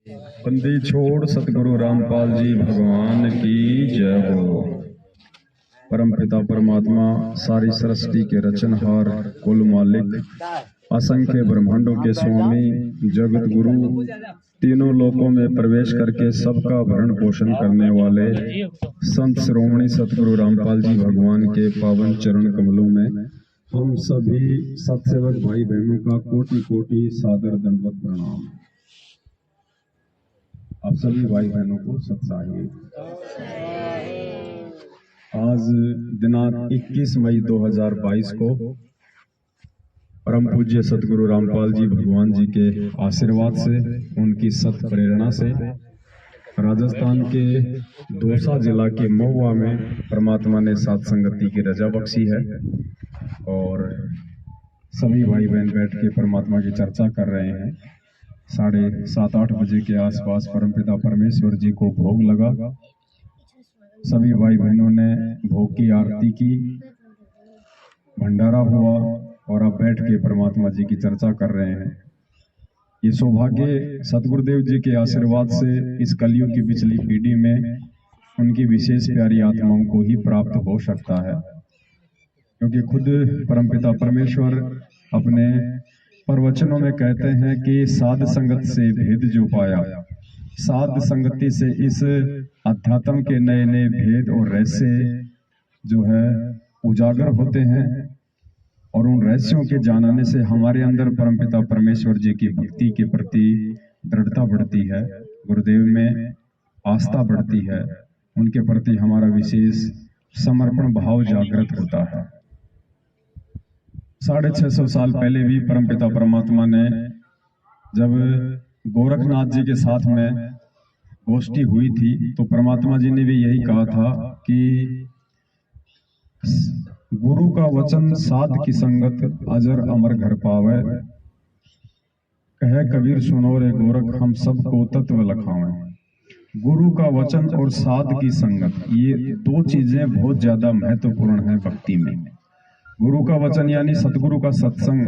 बंदी छोड़ सतगुरु रामपाल जी भगवान की जय हो। परम पिता परमात्मा सारी सृष्टि के रचनहार, कुल मालिक, असंख्य ब्रह्मांडों के स्वामी, जगत गुरु, तीनों लोकों में प्रवेश करके सबका भरण पोषण करने वाले संत श्रोमणी सतगुरु रामपाल जी भगवान के पावन चरण कमलों में हम सभी सत्सेवक भाई बहनों का कोटि कोटि सादर दंडवत प्रणाम। आप सभी भाई बहनों को सत्साहित। आज दिनांक 21 मई 2022 को परम पूज्य सतगुरु रामपाल जी भगवान जी के आशीर्वाद से, उनकी सत प्रेरणा से राजस्थान के दौसा जिला के महुआ में परमात्मा ने सात संगति की रजा बख्शी है और सभी भाई बहन बैठ के परमात्मा की चर्चा कर रहे हैं। 7:30-8 बजे के आसपास परमपिता परमेश्वर जी को भोग लगा। सभी भाई बहनों ने भोग की आरती की, भंडारा हुआ और अब बैठ के परमात्मा जी की चर्चा कर रहे हैं। ये सौभाग्य सतगुरुदेव जी के आशीर्वाद से इस कलयुग की पिछली पीढ़ी में उनकी विशेष प्यारी आत्माओं को ही प्राप्त हो सकता है, क्योंकि खुद परमपिता परमेश्वर अपने प्रवचनों में कहते हैं कि साध संगत से भेद जो पाया, साध संगति से इस अध्यात्म के नए नए भेद और रहस्य जो है उजागर होते हैं और उन रहस्यों के जानने से हमारे अंदर परमपिता परमेश्वर जी की भक्ति के प्रति दृढ़ता बढ़ती है, गुरुदेव में आस्था बढ़ती है, उनके प्रति हमारा विशेष समर्पण भाव जागृत होता है। 650 साल पहले भी परमपिता परमात्मा ने जब गोरखनाथ जी के साथ में गोष्ठी हुई थी तो परमात्मा जी ने भी यही कहा था कि गुरु का वचन साध की संगत अजर अमर घर पावे, कहे कबीर सुनो रे गोरख हम सबको तत्व लखावे। गुरु का वचन और साध की संगत, ये दो चीजें बहुत ज्यादा महत्वपूर्ण है भक्ति में। गुरु का वचन यानी सतगुरु का सत्संग,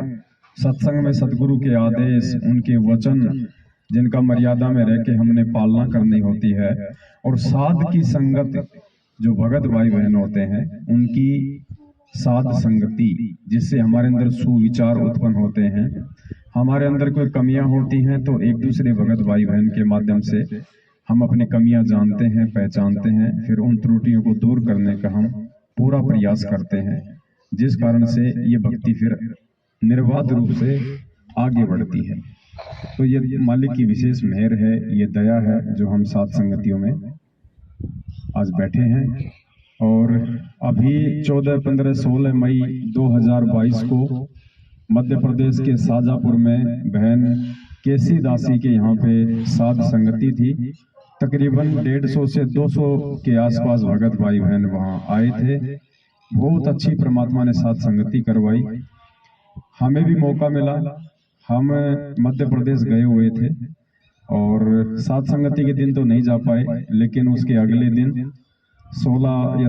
सत्संग में सतगुरु के आदेश, उनके वचन जिनका मर्यादा में रह के हमने पालना करनी होती है, और साध की संगत जो भगत भाई बहन होते हैं उनकी साध संगति, जिससे हमारे अंदर सुविचार उत्पन्न होते हैं। हमारे अंदर कोई कमियां होती हैं तो एक दूसरे भगत भाई बहन के माध्यम से हम अपनी कमियां जानते हैं, पहचानते हैं, फिर उन त्रुटियों को दूर करने का हम पूरा प्रयास करते हैं, जिस कारण से ये भक्ति फिर निर्बाध रूप से आगे बढ़ती है। तो ये मालिक की विशेष मेहर है, ये दया है जो हम सात संगतियों में आज बैठे हैं। और अभी 14, 15, 16 मई 2022 को मध्य प्रदेश के शाजापुर में बहन केसी दासी के यहाँ पे साध संगति थी। तकरीबन 150 से 200 के आसपास भगत भाई बहन वहाँ आए थे। बहुत अच्छी परमात्मा ने साथ संगति करवाई। हमें भी मौका मिला, हम मध्य प्रदेश गए हुए थे और साथ संगति के दिन तो नहीं जा पाए, लेकिन उसके अगले दिन 16 या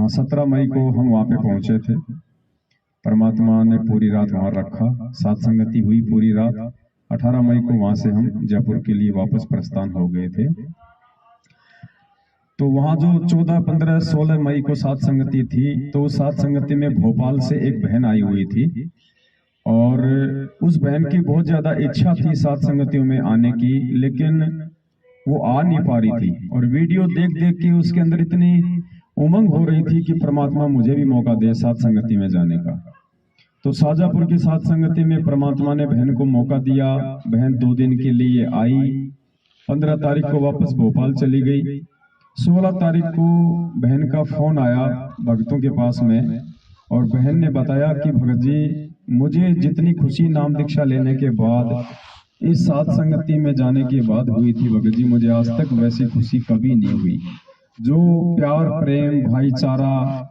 17 मई को हम वहाँ पे पहुंचे थे। परमात्मा ने पूरी रात वहाँ रखा, साथ संगति हुई पूरी रात। 18 मई को वहाँ से हम जयपुर के लिए वापस प्रस्थान हो गए थे। तो वहाँ जो 14, 15, 16 मई को सात संगति थी, तो सात संगति में भोपाल से एक बहन आई हुई थी और उस बहन की बहुत ज्यादा इच्छा थी सात संगतियों में आने की, लेकिन वो आ नहीं पा रही थी। और वीडियो देख देख के उसके अंदर इतनी उमंग हो रही थी कि परमात्मा मुझे भी मौका दे सात संगति में जाने का। तो शाजापुर की सात संगति में परमात्मा ने बहन को मौका दिया। बहन 2 दिन के लिए आई, 15 तारीख को वापस भोपाल चली गई। 16 तारीख को बहन का फोन आया भक्तों के पास में और बहन ने बताया कि भगत जी, मुझे जितनी खुशी नाम दीक्षा लेने के बाद, इस सात संगति में जाने के बाद हुई थी भगत जी, मुझे आज तक वैसी खुशी कभी नहीं हुई। जो प्यार, प्रेम, भाईचारा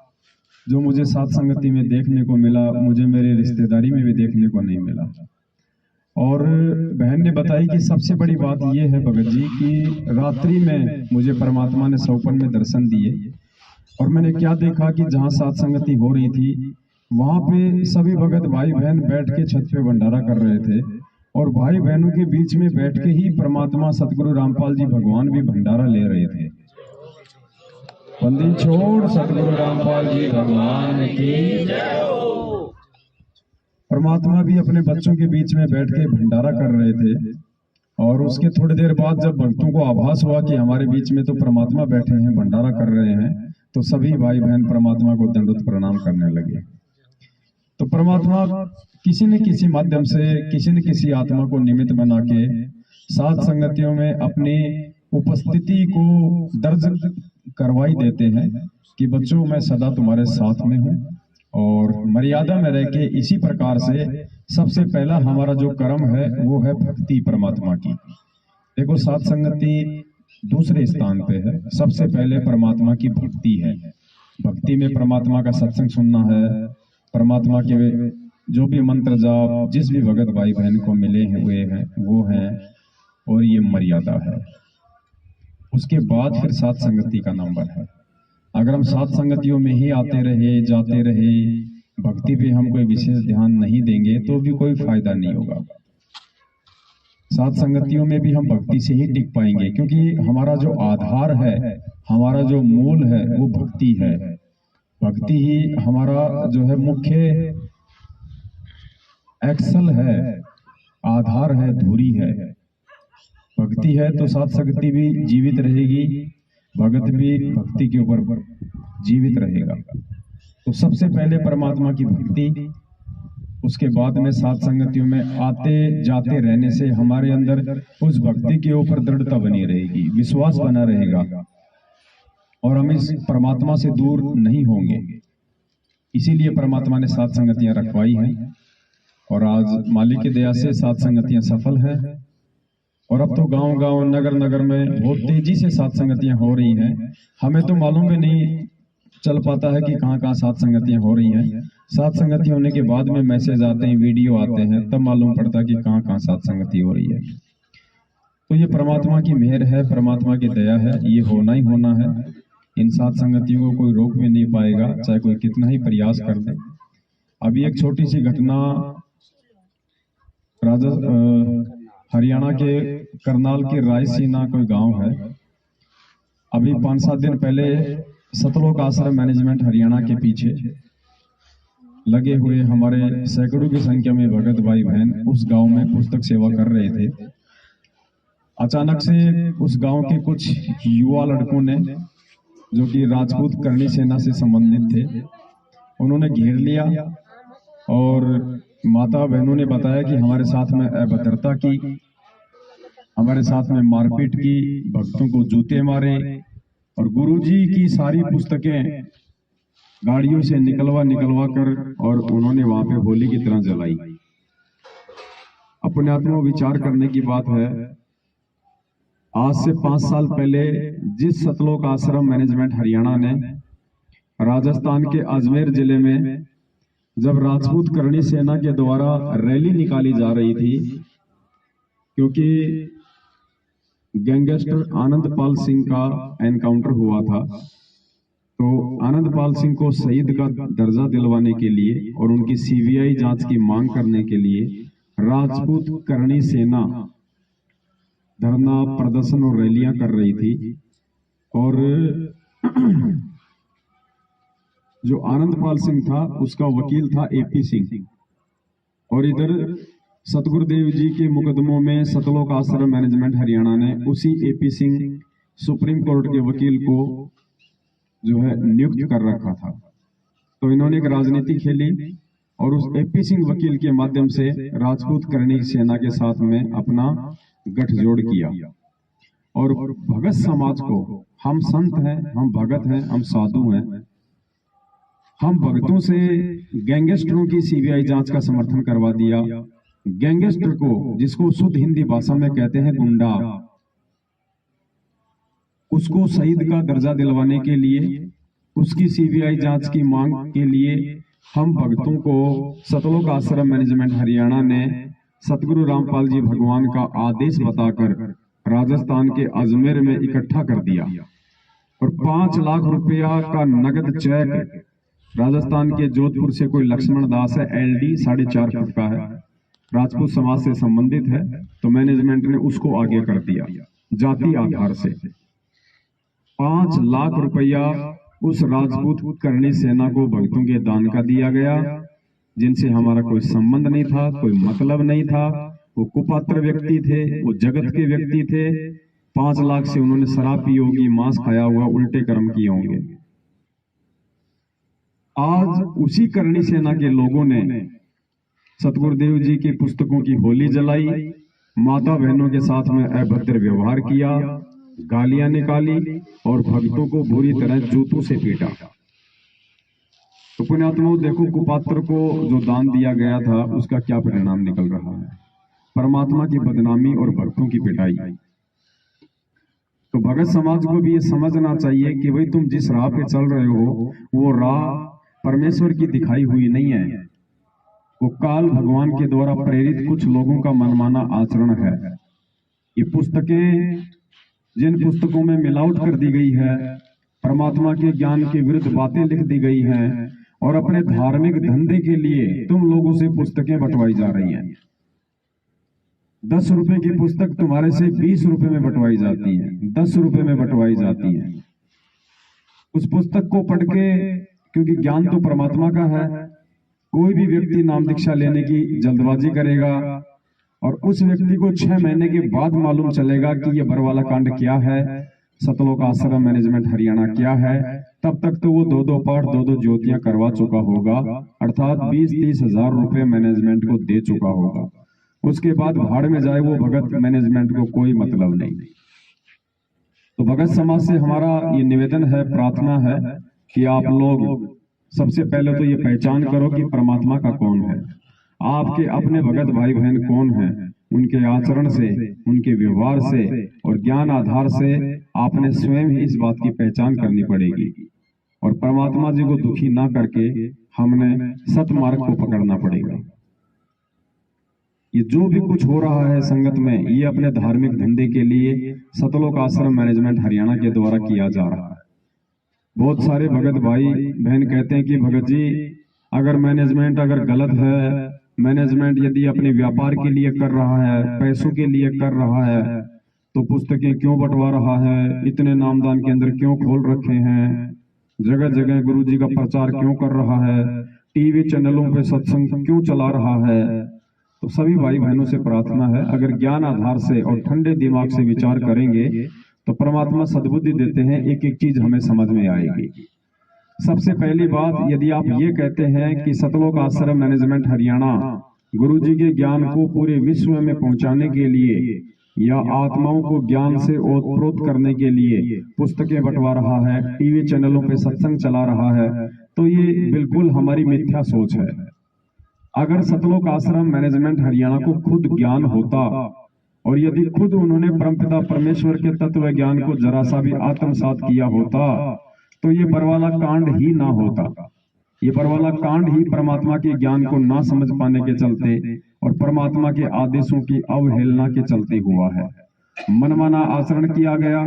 जो मुझे सात संगति में देखने को मिला, मुझे मेरे रिश्तेदारी में भी देखने को नहीं मिला। और बहन ने बताई कि सबसे बड़ी बात यह है भगत जी कि रात्रि में मुझे परमात्मा ने सौपन में दर्शन दिए और मैंने क्या देखा कि जहाँ सात संगति हो रही थी वहां पे सभी भगत भाई बहन बैठ के छत पे भंडारा कर रहे थे और भाई बहनों के बीच में बैठ के ही परमात्मा सतगुरु रामपाल जी भगवान भी भंडारा ले रहे थे। बंदी छोड़ सतगुरु रामपाल जी भगवान की जय हो। परमात्मा भी अपने बच्चों के बीच में बैठ के भंडारा कर रहे थे। और उसके थोड़ी देर बाद जब भक्तों को आभास हुआ कि हमारे बीच में तो परमात्मा बैठे हैं, भंडारा कर रहे हैं, तो सभी भाई बहन परमात्मा को दंडवत प्रणाम करने लगे। तो परमात्मा किसी न किसी माध्यम से किसी न किसी आत्मा को निमित्त बना के सात संगतियों में अपनी उपस्थिति को दर्ज करवाई देते हैं कि बच्चों मैं सदा तुम्हारे साथ में हूँ और मर्यादा में रह के इसी प्रकार से सबसे पहला हमारा जो कर्म है वो है भक्ति परमात्मा की। देखो सात संगति दूसरे स्थान पे है, सबसे पहले परमात्मा की भक्ति है। भक्ति में परमात्मा का सत्संग सुनना है, परमात्मा के जो भी मंत्र जाप जिस भी भगत भाई बहन को मिले हैं वो हैं और ये मर्यादा है। उसके बाद फिर सात संगति का नंबर है। अगर हम सात संगतियों में ही आते रहे जाते रहे, भक्ति पे हम कोई विशेष ध्यान नहीं देंगे तो भी कोई फायदा नहीं होगा। सात संगतियों में भी हम भक्ति से ही टिक पाएंगे, क्योंकि हमारा जो आधार है, हमारा जो मूल है वो भक्ति है। भक्ति ही हमारा जो है मुख्य एक्सल है, आधार है, धुरी है। भक्ति है तो सात संगति भी जीवित रहेगी, भगत भी भक्ति के ऊपर जीवित रहेगा। तो सबसे पहले परमात्मा की भक्ति, उसके बाद में सात संगतियों में आते जाते रहने से हमारे अंदर उस भक्ति के ऊपर दृढ़ता बनी रहेगी, विश्वास बना रहेगा और हम इस परमात्मा से दूर नहीं होंगे। इसीलिए परमात्मा ने सात संगतियां रखवाई हैं और आज मालिक की दया से सात संगतियां सफल हैं। और अब तो गांव-गांव नगर-नगर में बहुत तेजी से सात संगतियां हो रही हैं। हमें तो मालूम भी नहीं चल पाता है कि कहाँ-कहाँ सात संगतियां हो रही हैं। सात संगति होने के बाद में मैसेज आते हैं, वीडियो आते हैं, तब मालूम पड़ता है कि कहाँ-कहाँ सात संगति हो रही है। तो ये परमात्मा की मेहर है, परमात्मा की दया है, ये होना ही होना है। इन सात संगतियों को कोई रोक भी नहीं पाएगा, चाहे कोई कितना ही प्रयास कर दे। अभी एक छोटी सी घटना हरियाणा के करनाल के रायसीना कोई गांव है। अभी 5-7 दिन पहले सतलोक आश्रम मैनेजमेंट हरियाणा के पीछे लगे हुए हमारे सैकड़ों की संख्या में भगत भाई बहन उस गांव में पुस्तक सेवा कर रहे थे। अचानक से उस गांव के कुछ युवा लड़कों ने, जो कि राजपूत करणी सेना से संबंधित थे, उन्होंने घेर लिया और माता बहनों ने बताया कि हमारे साथ में अभद्रता की, हमारे साथ में मारपीट की, भक्तों को जूते मारे और गुरुजी की सारी पुस्तकें गाड़ियों से निकलवा कर और उन्होंने वहां पे होली की तरह जलाई। अपने आप में विचार करने की बात है, आज से 5 साल पहले जिस सतलोक आश्रम मैनेजमेंट हरियाणा ने राजस्थान के अजमेर जिले में जब राजपूत करणी सेना के द्वारा रैली निकाली जा रही थी, क्योंकि गैंगस्टर आनंदपाल सिंह का एनकाउंटर हुआ था, तो आनंदपाल सिंह को शहीद का दर्जा दिलवाने के लिए और उनकी सीबीआई जांच की मांग करने के लिए राजपूत करणी सेना धरना प्रदर्शन और रैलियां कर रही थी। और जो आनंदपाल सिंह था उसका वकील था एपी सिंह, और इधर सतगुरुदेव जी के मुकदमों में सतलोक आश्रम मैनेजमेंट हरियाणा ने उसी एपी सिंह सुप्रीम कोर्ट के वकील को जो है नियुक्त कर रखा था। तो इन्होंने एक राजनीति खेली और उस एपी सिंह वकील के माध्यम से राजपूत करणी सेना के साथ में अपना गठजोड़ किया और भगत समाज को, हम संत हैं, हम भगत हैं, हम साधु हैं, हम भक्तों से गैंगस्टरों की सीबीआई जांच का समर्थन करवा दिया। गैंगस्टर को, जिसको शुद्ध हिंदी भाषा में कहते हैं गुंडा, उसको शहीद का दर्जा दिलवाने के लिए, उसकी सीबीआई जांच की मांग के लिए हम भक्तों को सतलोक आश्रम मैनेजमेंट हरियाणा ने सतगुरु रामपाल जी भगवान का आदेश बताकर राजस्थान के अजमेर में इकट्ठा कर दिया और 5 लाख रुपया का नगद चेक राजस्थान के जोधपुर से कोई लक्ष्मण दास है, एलडी 4.5 फुट का है, राजपूत समाज से संबंधित है, तो मैनेजमेंट ने उसको आगे कर दिया। जाति आधार से 5 लाख रुपया उस राजपूत करणी सेना को भक्तों के दान का दिया गया, जिनसे हमारा कोई संबंध नहीं था, कोई मतलब नहीं था। वो कुपात्र व्यक्ति थे, वो जगत के व्यक्ति थे। 5 लाख से उन्होंने शराब पी होगी, मांस खाया हुआ, उल्टे कर्म किए होंगे। आज उसी करणी सेना के लोगों ने सतगुरुदेव जी की पुस्तकों की होली जलाई, माता बहनों के साथ में अभद्र व्यवहार किया, गालियां निकाली और भक्तों को बुरी तरह जूतों से पीटा। तो पुण्यात्माओं, देखो कुपात्र को जो दान दिया गया था उसका क्या परिणाम निकल रहा है। परमात्मा की बदनामी और भक्तों की पिटाई। तो भगत समाज को भी ये समझना चाहिए कि भाई तुम जिस राह पे चल रहे हो वो राह परमेश्वर की दिखाई हुई नहीं है, वो काल भगवान के द्वारा प्रेरित कुछ लोगों का मनमाना आचरण है। ये पुस्तकें, जिन पुस्तकों में मिलावट कर दी गई है, परमात्मा के ज्ञान के विरुद्ध बातें लिख दी गई हैं और अपने धार्मिक धंधे के लिए तुम लोगों से पुस्तकें बंटवाई जा रही हैं। 10 रुपए की पुस्तक तुम्हारे से 20 रुपए में बंटवाई जाती है, 10 रुपए में बंटवाई जाती है। उस पुस्तक को पढ़ के, क्योंकि ज्ञान तो परमात्मा का है, कोई भी व्यक्ति नाम दीक्षा लेने की जल्दबाजी करेगा और उस व्यक्ति को 6 महीने के बाद मालूम चलेगा कि ये बरवाला कांड क्या है, सतलोक आश्रम मैनेजमेंट हरियाणा क्या है। तब तक तो वो 2-2 पाठ 2-2 ज्योतियां करवा चुका होगा, अर्थात 20-30 हजार रुपए मैनेजमेंट को दे चुका होगा। उसके बाद भाड़ में जाए वो भगत, मैनेजमेंट को कोई मतलब नहीं। तो भगत समाज से हमारा ये निवेदन है, प्रार्थना है कि आप लोग सबसे पहले तो ये पहचान करो कि परमात्मा का कौन है, आपके अपने भगत भाई बहन कौन है। उनके आचरण से, उनके व्यवहार से और ज्ञान आधार से आपने स्वयं ही इस बात की पहचान करनी पड़ेगी और परमात्मा जी को दुखी ना करके हमने सतमार्ग को पकड़ना पड़ेगा। ये जो भी कुछ हो रहा है संगत में, ये अपने धार्मिक धंधे के लिए सतलोक आश्रम मैनेजमेंट हरियाणा के द्वारा किया जा रहा है। बहुत सारे भगत भाई बहन कहते हैं कि भगत जी अगर मैनेजमेंट अगर गलत है, मैनेजमेंट यदि अपने व्यापार के लिए कर रहा है, पैसों के लिए कर रहा है, तो पुस्तकें क्यों बंटवा रहा है, इतने नामदान केंद्र क्यों खोल रखे हैं, जगह जगह गुरु जी का प्रचार क्यों कर रहा है, टीवी चैनलों पे सत्संग क्यों चला रहा है। तो सभी भाई बहनों से प्रार्थना है, अगर ज्ञान आधार से और ठंडे दिमाग से विचार करेंगे तो परमात्मा सद्बुद्धि देते हैं, एक एक चीज हमें समझ में आएगी। सबसे पहली बात, यदि आप ये कहते हैं कि सतलोक आश्रम मैनेजमेंट हरियाणा गुरुजी के ज्ञान को पूरे विश्व में पहुंचाने के लिए या आत्माओं को ज्ञान से ओतप्रोत करने के लिए पुस्तकें बंटवा रहा है, टीवी चैनलों पे सत्संग चला रहा है, तो ये बिल्कुल हमारी मिथ्या सोच है। अगर सतलोक आश्रम मैनेजमेंट हरियाणा को खुद ज्ञान होता और यदि खुद उन्होंने परमपिता परमेश्वर के तत्व ज्ञान को जरा सा भी आत्मसात किया होता तो ये बरवाला कांड ही ना होता। ये बरवाला कांड ही परमात्मा के ज्ञान को ना समझ पाने के चलते और परमात्मा के आदेशों की अवहेलना के चलते हुआ है। मनमाना आचरण किया गया,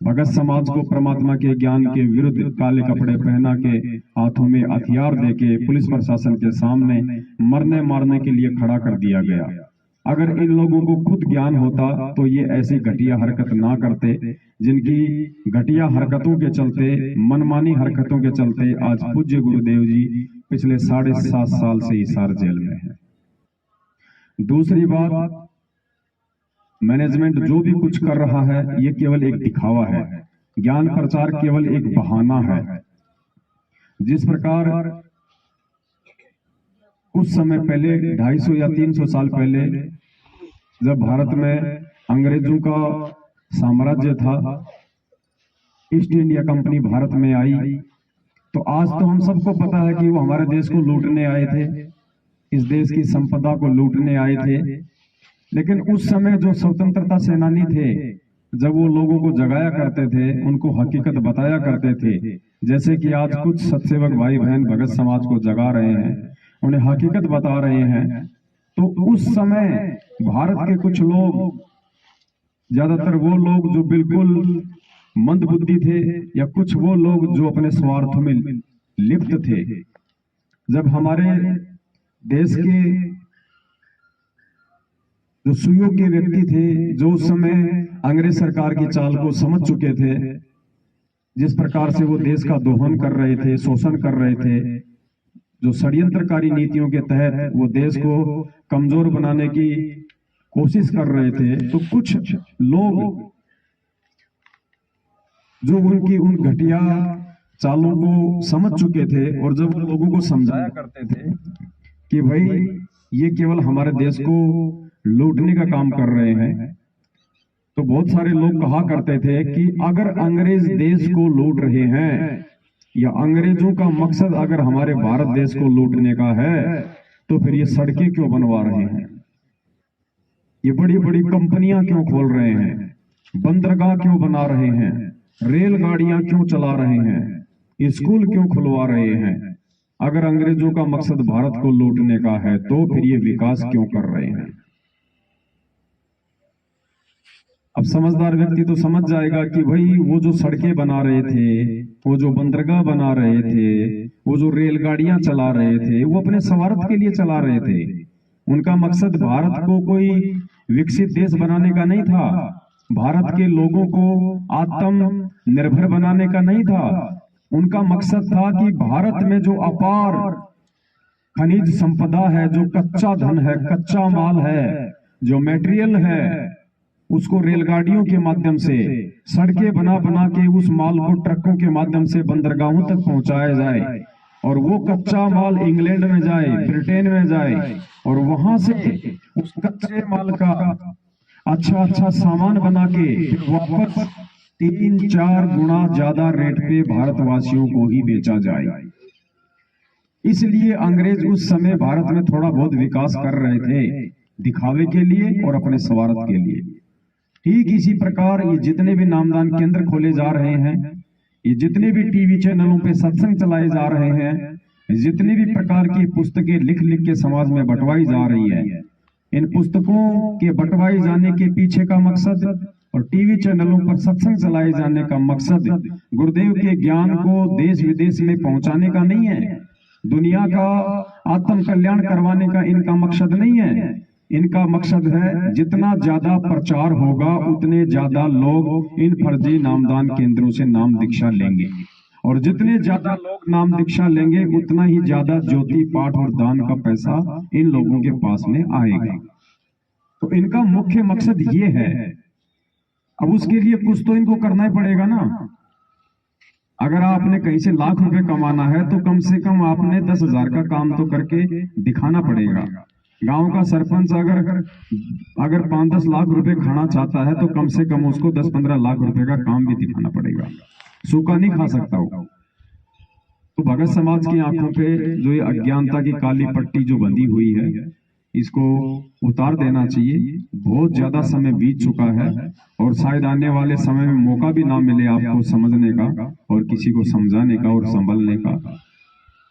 भगत समाज को परमात्मा के ज्ञान के विरुद्ध काले कपड़े पहना के, हाथों में हथियार देके पुलिस प्रशासन के सामने मरने मारने के लिए खड़ा कर दिया गया। अगर इन लोगों को खुद ज्ञान होता तो ये ऐसी घटिया हरकत ना करते, जिनकी घटिया हरकतों के चलते, मनमानी हरकतों के चलते आज पूज्य गुरुदेव जी पिछले 7.5 साल से हिसार जेल में है। दूसरी बात, मैनेजमेंट जो भी कुछ कर रहा है ये केवल एक दिखावा है, ज्ञान प्रचार केवल एक बहाना है। जिस प्रकार कुछ समय पहले 250 या 300 साल पहले जब भारत में अंग्रेजों का साम्राज्य था, ईस्ट इंडिया कंपनी भारत में आई, तो आज तो हम सबको पता है कि वो हमारे देश को लूटने आए थे, इस देश की संपदा को लूटने आए थे। लेकिन उस समय जो स्वतंत्रता सेनानी थे, जब वो लोगों को जगाया करते थे, उनको हकीकत बताया करते थे, जैसे कि आज कुछ सत्सेवक भाई बहन भगत समाज को जगा रहे हैं, उन्हें हकीकत बता रहे हैं, तो उस समय भारत के कुछ लोग, ज्यादातर वो लोग जो बिल्कुल मंदबुद्धि थे या कुछ वो लोग जो अपने स्वार्थ में लिप्त थे, जब हमारे देश के जो सुयोग्य व्यक्ति थे, जो उस समय अंग्रेज सरकार की चाल को समझ चुके थे, जिस प्रकार से वो देश का दोहन कर रहे थे, शोषण कर रहे थे, जो षड्यंत्रकारी नीतियों के तहत वो देश को कमजोर बनाने की कोशिश कर रहे थे, तो कुछ लोग जो उनकी उन घटिया चालों को समझ चुके थे और जब उन लोगों को समझाया करते थे कि भाई ये केवल हमारे देश को लूटने का काम कर रहे हैं, तो बहुत सारे लोग कहा करते थे कि अगर अंग्रेज देश को लूट रहे हैं या अंग्रेजों का मकसद अगर हमारे भारत देश को लूटने का है, तो फिर ये सड़कें क्यों बनवा रहे हैं, ये बड़ी बड़ी कंपनियां क्यों खोल रहे हैं, बंदरगाह क्यों बना रहे हैं, रेलगाड़ियां क्यों चला रहे हैं, स्कूल क्यों खुलवा रहे हैं। अगर अंग्रेजों का मकसद भारत को लूटने का है तो फिर ये विकास क्यों कर रहे हैं। अब समझदार व्यक्ति तो समझ जाएगा कि भाई वो जो सड़कें बना रहे थे, वो जो बंदरगाह बना रहे थे, वो जो रेलगाड़ियां चला रहे थे, वो अपने स्वार्थ के लिए चला रहे थे। उनका मकसद भारत को कोई विकसित देश बनाने का नहीं था, भारत के लोगों को आत्म निर्भर बनाने का नहीं था। उनका मकसद था कि भारत में जो अपार खनिज संपदा है, जो कच्चा धन है, कच्चा माल है, जो मटेरियल है, उसको रेलगाड़ियों के माध्यम से, सड़कें बना बना के उस माल को ट्रकों के माध्यम से बंदरगाहों तक पहुंचाया जाए और वो कच्चा माल इंग्लैंड में जाए, ब्रिटेन में जाए और वहां से उस कच्चे माल का अच्छा अच्छा सामान बना के वापस 3-4 गुना ज्यादा रेट पे भारतवासियों को ही बेचा जाए। इसलिए अंग्रेज उस समय भारत में थोड़ा बहुत विकास कर रहे थे, दिखावे के लिए और अपने स्वार्थ के लिए। ठीक इसी प्रकार ये जितने भी नामदान केंद्र खोले जा रहे हैं, ये जितने भी टीवी चैनलों पे सत्संग चलाए जा रहे हैं, जितनी भी प्रकार की पुस्तकें लिख लिख के समाज में बंटवाई जा रही है, इन पुस्तकों के बंटवाए जाने के पीछे का मकसद और टीवी चैनलों पर सत्संग चलाए जाने का मकसद गुरुदेव के ज्ञान को देश विदेश में पहुंचाने का नहीं है, दुनिया का आत्म कल्याण करवाने का इनका मकसद नहीं है। इनका मकसद है जितना ज्यादा प्रचार होगा उतने ज्यादा लोग इन फर्जी नामदान केंद्रों से नाम दीक्षा लेंगे और जितने ज्यादा लोग नाम दीक्षा लेंगे उतना ही ज्यादा ज्योति पाठ और दान का पैसा इन लोगों के पास में आएगा। तो इनका मुख्य मकसद ये है। अब उसके लिए कुछ तो इनको करना ही पड़ेगा ना। अगर आपने कहीं से लाख रुपए कमाना है तो कम से कम आपने 10,000 का काम तो करके दिखाना पड़ेगा। गांव का सरपंच अगर 5-10 लाख रुपए खाना चाहता है तो कम से कम उसको 10-15 लाख रुपए का काम भी दिखाना पड़ेगा, सूखा नहीं खा सकता हो। तो भगत समाज की आंखों पे जो ये अज्ञानता की काली पट्टी जो बंधी हुई है, इसको उतार देना चाहिए। बहुत ज्यादा समय बीत चुका है और शायद आने वाले समय में मौका भी ना मिले आपको समझने का और किसी को समझाने का और संभलने का।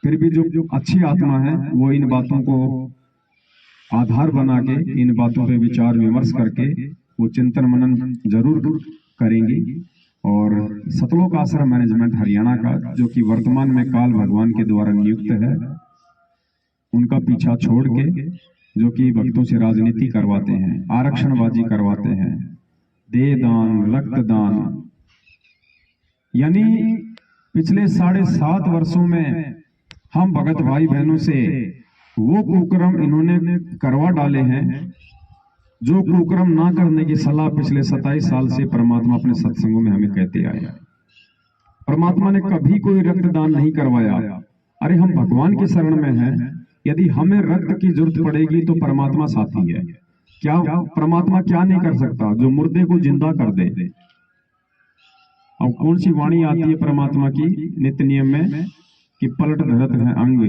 फिर भी जो अच्छी आत्मा है वो इन बातों को आधार बना के, इन बातों पे विचार विमर्श करके वो चिंतन मनन जरूर करेंगे। और सतलोक आश्रम मैनेजमेंट हरियाणा का, जो कि वर्तमान में काल भगवान के द्वारा नियुक्त है, उनका पीछा छोड़ के जो कि भक्तों से राजनीति करवाते हैं, आरक्षणबाजी करवाते हैं, देह दान, रक्तदान, यानी पिछले 7.5 वर्षों में हम भगत भाई बहनों से वो कुकर्म इन्होंने करवा डाले हैं जो कुकर्म ना करने की सलाह पिछले 27 साल से परमात्मा अपने सत्संगों में हमें कहते आए। परमात्मा ने कभी कोई रक्तदान नहीं करवाया। अरे हम भगवान के शरण में हैं, यदि हमें रक्त की जरूरत पड़ेगी तो परमात्मा साथी है। क्या परमात्मा क्या नहीं कर सकता? जो मुर्दे को जिंदा कर दे। अब कौन सी वाणी आती है परमात्मा की नित्य नियम में कि पलट धरत है अंग,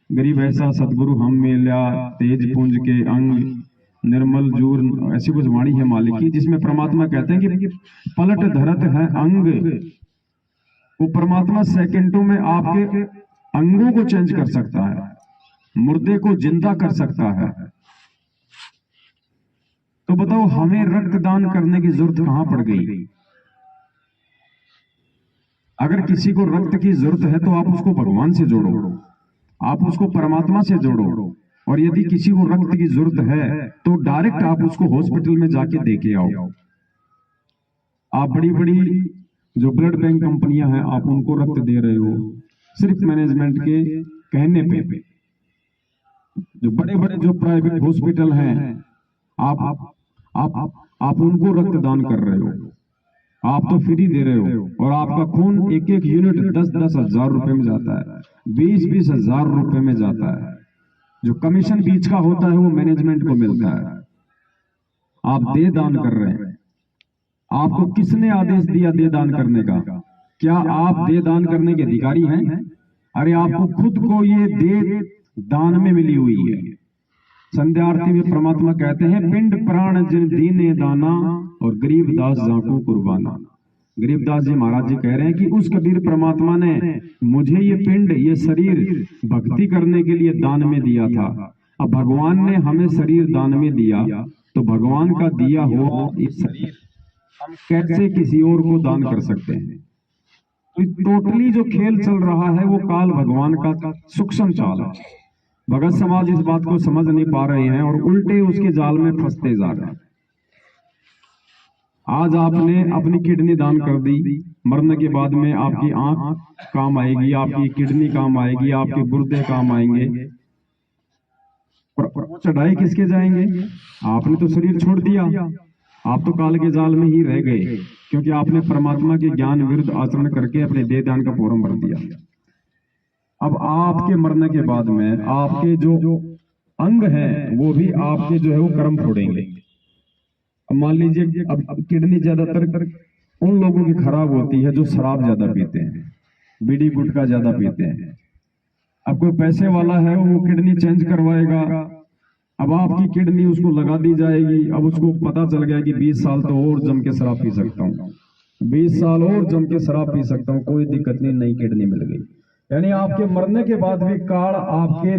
गरीब ऐसा सतगुरु हम मिल्या, तेज पुंज के अंग निर्मल जूर, ऐसी कुछ वाणी है मालिक की जिसमें परमात्मा कहते हैं कि पलट धरत है अंग। वो परमात्मा सेकंडों में आपके अंगों को चेंज कर सकता है, मुर्दे को जिंदा कर सकता है। तो बताओ हमें रक्तदान करने की जरूरत कहां पड़ गई? अगर किसी को रक्त की जरूरत है तो आप उसको भगवान से जोड़ो, आप उसको परमात्मा से जोड़ो। और यदि किसी को रक्त की जरूरत है तो डायरेक्ट आप उसको हॉस्पिटल में जाके देके आओ। आप बड़ी बड़ी जो ब्लड बैंक कंपनियां हैं आप उनको रक्त दे रहे हो सिर्फ मैनेजमेंट के कहने पे। जो बड़े बड़े जो प्राइवेट हॉस्पिटल हैं आप उनको रक्त दान कर रहे हो, आप तो फ्री दे रहे हो और आपका खून एक एक यूनिट 10-10 हजार रुपए में जाता है, 20-20 हजार रुपए में जाता है। जो कमीशन बीच का होता है वो मैनेजमेंट को मिलता है। आप दे दान कर रहे हैं। आपको किसने आदेश दिया दे दान करने का? क्या आप दे दान करने के अधिकारी हैं? अरे आपको खुद को ये दे दान में मिली हुई है। संध्या आरती में परमात्मा कहते हैं पिंड प्राण जिन दीने दाना और गरीबदास जाको कुर्बाना। गरीबदास जी महाराज जी कह रहे हैं कि उस कबीर परमात्मा ने मुझे ये पिंड ये शरीर भक्ति करने के लिए दान में दिया था। अब भगवान ने हमें शरीर दान में दिया तो भगवान का दिया हुआ इस शरीर हम कैसे किसी और को दान कर सकते हैं? तो टोटली जो खेल चल रहा है वो काल भगवान का सूक्ष्म चाल है। भगत समाज इस बात को समझ नहीं पा रहे हैं और उल्टे उसके जाल में फंसते जा रहे हैं। आज आपने अपनी किडनी दान कर दी, मरने के बाद में आपकी आंख काम आएगी, आपकी किडनी काम आएगी, आपके गुर्दे काम आएंगे, और चढ़ाई किसके जाएंगे? आपने तो शरीर छोड़ दिया, आप तो काल के जाल में ही रह गए क्योंकि आपने परमात्मा के ज्ञान विरुद्ध आचरण करके अपने देह दान का फॉर्म भर दिया। अब आपके मरने के बाद में आपके जो अंग हैं वो भी आपके जो है वो कर्म फोड़ेंगे। अब मान लीजिए अब किडनी ज्यादातर उन लोगों की खराब होती है जो शराब ज्यादा पीते हैं, बीड़ी गुटखा ज्यादा पीते हैं। अब कोई पैसे वाला है वो किडनी चेंज करवाएगा, अब आपकी किडनी उसको लगा दी जाएगी। अब उसको पता चल गया कि 20 साल तो और जम के शराब पी सकता हूँ, 20 साल और जम के शराब पी सकता हूँ, कोई दिक्कत नहीं, नई किडनी मिल गई। यानी आपके मरने के बाद भी काल आपके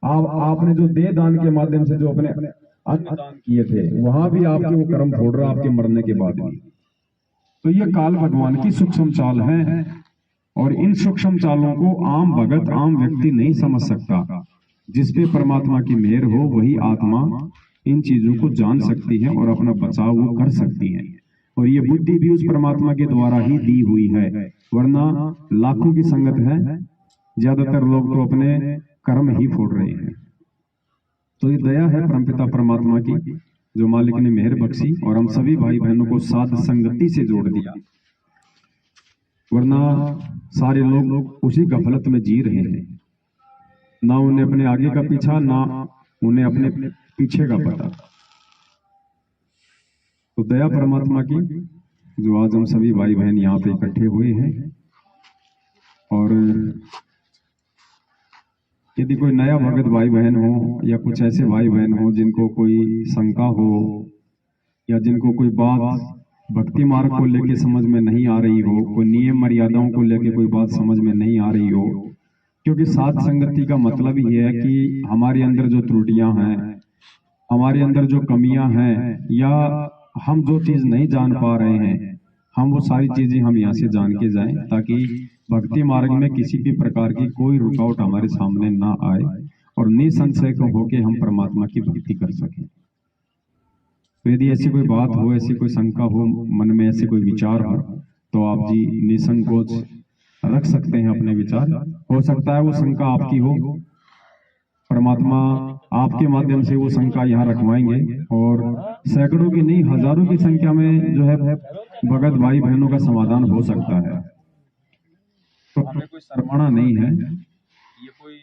आपने जो देह दान के माध्यम से जो अपने अन्न दान किए थे वहां भी आपके वो कर्म फोड़ रहा आपके मरने के बाद भी। तो ये काल भगवान की सूक्ष्म चाल है और इन सूक्ष्म चालों को आम भगत आम व्यक्ति नहीं समझ सकता। जिसपे परमात्मा की मेहर हो वही आत्मा इन चीजों को जान सकती है और अपना बचाव वो कर सकती है। और ये बुद्धि भी उस परमात्मा के द्वारा ही दी हुई है, वरना लाखों की संगत है, ज्यादातर लोग तो अपने कर्म ही फोड़ रहे हैं। तो ये दया है परमपिता परमात्मा की जो मालिक ने मेहर बख्शी और हम सभी भाई बहनों को साध संगति से जोड़ दिया, वरना सारे लोग उसी गफलत में जी रहे हैं। ना उन्हें अपने आगे का पीछा, ना उन्हें अपने पीछे का पता। तो दया परमात्मा की जो आज हम सभी भाई बहन यहाँ पे इकट्ठे हुए हैं। और यदि कोई नया भगत भाई बहन हो या कुछ ऐसे भाई बहन हो जिनको कोई शंका हो या जिनको कोई बात भक्ति मार्ग को लेके समझ में नहीं आ रही हो, कोई नियम मर्यादाओं को लेके कोई बात समझ में नहीं आ रही हो, क्योंकि साध संगति का मतलब ही है कि हमारे अंदर जो त्रुटियां हैं, हमारे अंदर जो कमियां हैं, या हम जो चीज नहीं जान पा रहे हैं, हम वो सारी चीजें हम यहाँ से जान के जाएं ताकि भक्ति मार्ग में किसी भी प्रकार की कोई रुकावट हमारे सामने ना आए और निसंशय को होके हम परमात्मा की भक्ति कर सकें। तो यदि ऐसी कोई बात हो, ऐसी कोई शंका हो, मन में ऐसे कोई विचार हो, तो आप जी निसंकोच रख सकते हैं अपने विचार। हो सकता है वो शंका आपकी हो, परमात्मा आपके माध्यम से वो शंका यहाँ रखवाएंगे और सैकड़ों की नहीं हजारों की संख्या में जो है भगत भाई बहनों का समाधान हो सकता है। तो हमें कोई शर्माना नहीं है, ये कोई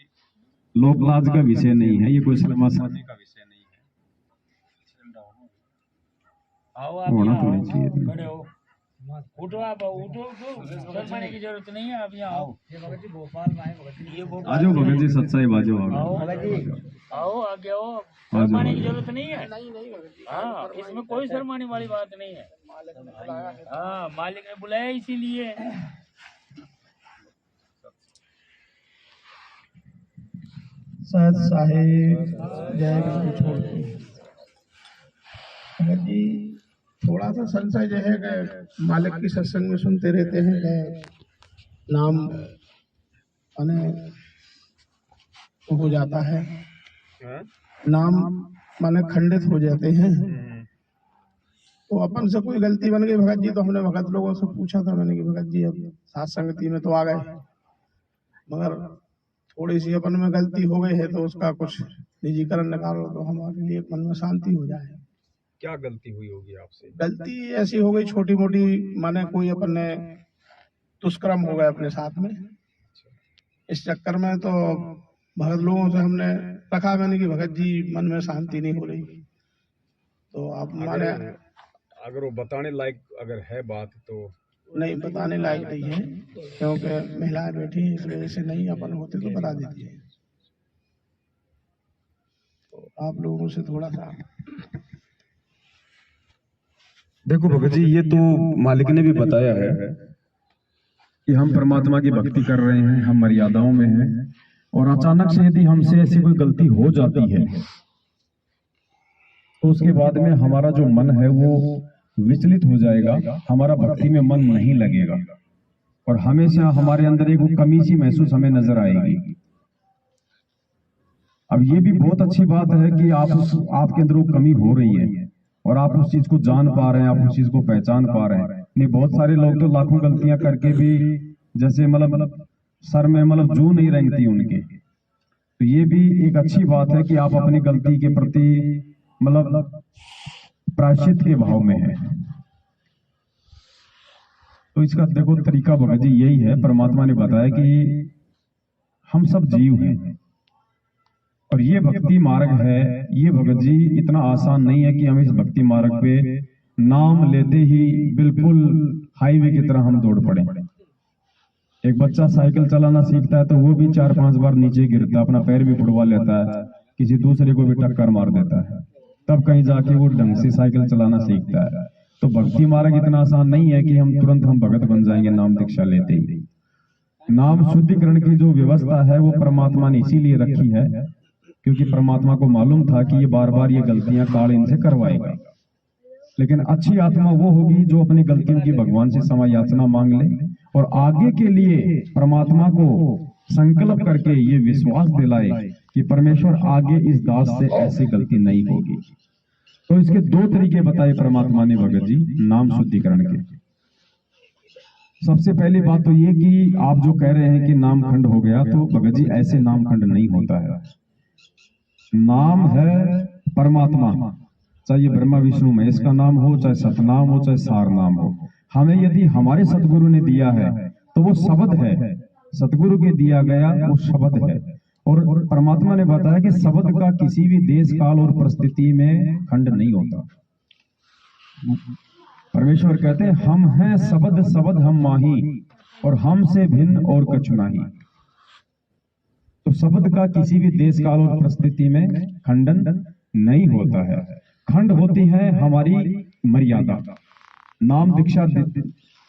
लोक लाज का विषय नहीं है, ये कोई शर्मासानी का विषय नहीं है। होना तो नहीं चाहिए। उठो आप, उठो शर्माने की जरूरत नहीं है, आप यहाँ आओ। आजो भगत जी सच्चाई बाजो, आओ आगे आओ, शर्माने की जरूरत नहीं है। हाँ, इसमें कोई शर्माने वाली बात नहीं है। हाँ, मालिक ने बुलाया इसीलिए। साहब जय गुरु छोड़ जी, थोड़ा सा संशय जो है कि मालिक की सत्संग में सुनते रहते हैं कि नाम अने हो जाता है, नाम माने खंडित हो जाते हैं। तो अपन से कोई गलती बन गई भगत जी, तो हमने भगत लोगों से पूछा था मैंने कि भगत जी अब साथ संगति में तो आ गए, मगर थोड़ी सी अपन में गलती हो गई है तो उसका कुछ निजीकरण निकालो तो हमारे लिए मन में शांति हो जाए। क्या गलती हुई होगी आपसे? गलती ऐसी हो गई छोटी मोटी, माने कोई अपन ने दुष्कर्म हो गया अपने साथ में, इस चक्कर में तो भगत लोगों से हमने रखा मैंने कि भगत जी मन में शांति नहीं हो रही, तो आप माने अगर वो बताने लायक अगर है बात तो नहीं, बताने लायक नहीं है, क्योंकि महिलाएं बैठी हैं इस वजह से नहीं, अपन होते तो बता देती है। तो आप लोगों से थोड़ा सा देखो भगत जी, ये तो मालिक ने भी बताया है कि हम परमात्मा की भक्ति कर रहे हैं, हम मर्यादाओं में हैं, और अचानक से यदि हमसे ऐसी कोई गलती हो जाती है तो उसके बाद में हमारा जो मन है वो विचलित हो जाएगा, हमारा भक्ति में मन नहीं लगेगा और हमेशा हमारे अंदर एक कमी सी महसूस हमें नजर आएगी। अब ये भी बहुत अच्छी बात है कि आपके अंदर वो कमी हो रही है और आप उस चीज को जान पा रहे हैं, आप उस चीज को पहचान पा रहे हैं। नहीं, बहुत सारे लोग तो लाखों गलतियां करके भी जैसे मतलब सर में मतलब जू नहीं रेंगती उनके। तो ये भी एक अच्छी बात है कि आप अपनी गलती के प्रति मतलब प्रायश्चित के भाव में है। तो इसका देखो तरीका भगत जी यही है, परमात्मा ने बताया कि हम सब जीव हैं और ये भक्ति मार्ग है, ये भगत जी इतना आसान नहीं है कि हम इस भक्ति मार्ग पे नाम लेते ही बिल्कुल हाईवे की तरह हम दौड़ पड़े। एक बच्चा साइकिल चलाना सीखता है तो वो भी 4-5 बार नीचे गिरता है, अपना पैर भी फुड़वा लेता है, किसी दूसरे को भी टक्कर मार देता है, तब कहीं जाके वो ढंग से साइकिल चलाना सीखता है। तो भक्ति मार्ग इतना आसान नहीं है कि हम तुरंत हम भगत बन जाएंगे नाम दीक्षा लेते ही। नाम शुद्धिकरण की जो व्यवस्था है वो परमात्मा ने इसीलिए रखी है क्योंकि परमात्मा को मालूम था कि ये बार बार ये गलतियां काल इनसे करवाएगा। लेकिन अच्छी आत्मा वो होगी जो अपनी गलतियों की भगवान से क्षमा याचना मांग ले और आगे के लिए परमात्मा को संकल्प करके ये विश्वास दिलाए कि परमेश्वर आगे इस दास से ऐसी गलती नहीं होगी। तो इसके 2 तरीके बताए परमात्मा ने भगत जी नाम शुद्धिकरण के। सबसे पहली बात तो ये कि आप जो कह रहे हैं कि नाम खंड हो गया, तो भगत जी ऐसे नाम खंड नहीं होता है। नाम है परमात्मा, चाहे ये ब्रह्मा विष्णु महेश का नाम हो, चाहे सतनाम हो, चाहे सार नाम हो। हमें यदि हमारे सतगुरु ने दिया है तो वो शब्द है, सतगुरु के दिया गया वो शब्द है। और परमात्मा ने बताया कि शब्द का किसी भी देश काल और परिस्थिति में खंड नहीं होता। परमेश्वर कहते हैं हम हैं शब्द शब्द हम माही और हमसे भिन्न और कछु नहीं। तो शब्द का किसी भी देश काल और परिस्थिति में खंडन नहीं होता है। खंड होती है हमारी मर्यादा। नाम दीक्षा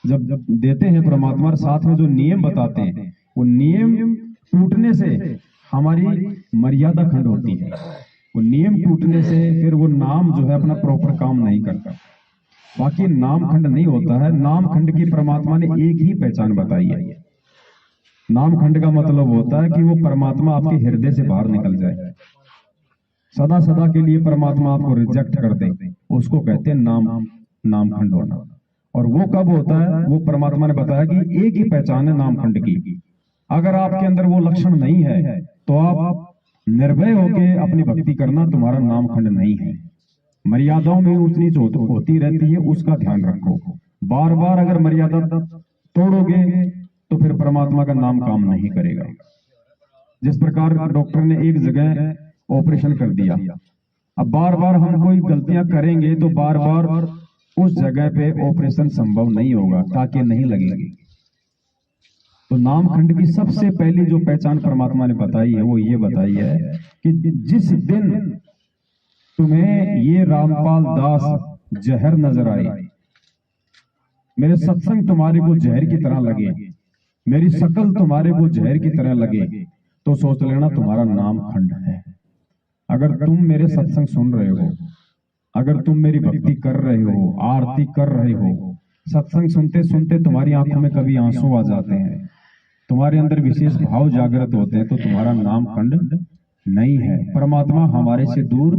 जब देते हैं परमात्मा, साथ में जो नियम बताते हैं वो नियम टूटने से हमारी मर्यादा खंड होती है। वो नियम टूटने से फिर वो नाम जो है अपना प्रॉपर काम नहीं करता। बाकी नाम खंड नहीं होता है। नाम खंड की परमात्मा ने एक ही पहचान बताई है। नाम खंड का मतलब होता है कि वो परमात्मा आपके हृदय से बाहर निकल जाए, सदा सदा के लिए परमात्मा आपको रिजेक्ट कर दे, उसको कहते हैं नाम खंड होना। और वो कब होता है? वो परमात्मा ने बताया कि एक ही पहचान है नाम खंड की। अगर आपके अंदर वो लक्षण नहीं है तो आप निर्भय होके अपनी भक्ति करना, तुम्हारा नाम खंड नहीं है। मर्यादाओं में ऊंच नीच होती रहती है, उसका ध्यान रखो। बार बार अगर मर्यादा तोड़ोगे तो फिर परमात्मा का नाम काम नहीं करेगा। जिस प्रकार डॉक्टर ने एक जगह ऑपरेशन कर दिया, अब बार बार हम कोई गलतियां करेंगे तो बार बार उस जगह पे ऑपरेशन संभव नहीं होगा, टाके नहीं लगेंगे। तो नाम खंड की सबसे पहली जो पहचान परमात्मा ने बताई है वो ये बताई है कि जिस दिन तुम्हें ये रामपाल दास जहर नजर आए, मेरे सत्संग तुम्हारे को जहर की तरह लगे, मेरी शकल तुम्हारे को जहर की तरह लगे, तो सोच लेना तुम्हारा नाम खंड है। अगर तुम मेरे सत्संग सुन रहे हो, अगर तुम मेरी भक्ति कर रहे हो, आरती कर रहे हो, सत्संग सुनते सुनते तुम्हारी आंखों में कभी आंसू आ जाते हैं, तुम्हारे अंदर विशेष भाव जागृत होते हैं तो तुम्हारा नाम खंड नहीं है। परमात्मा हमारे से दूर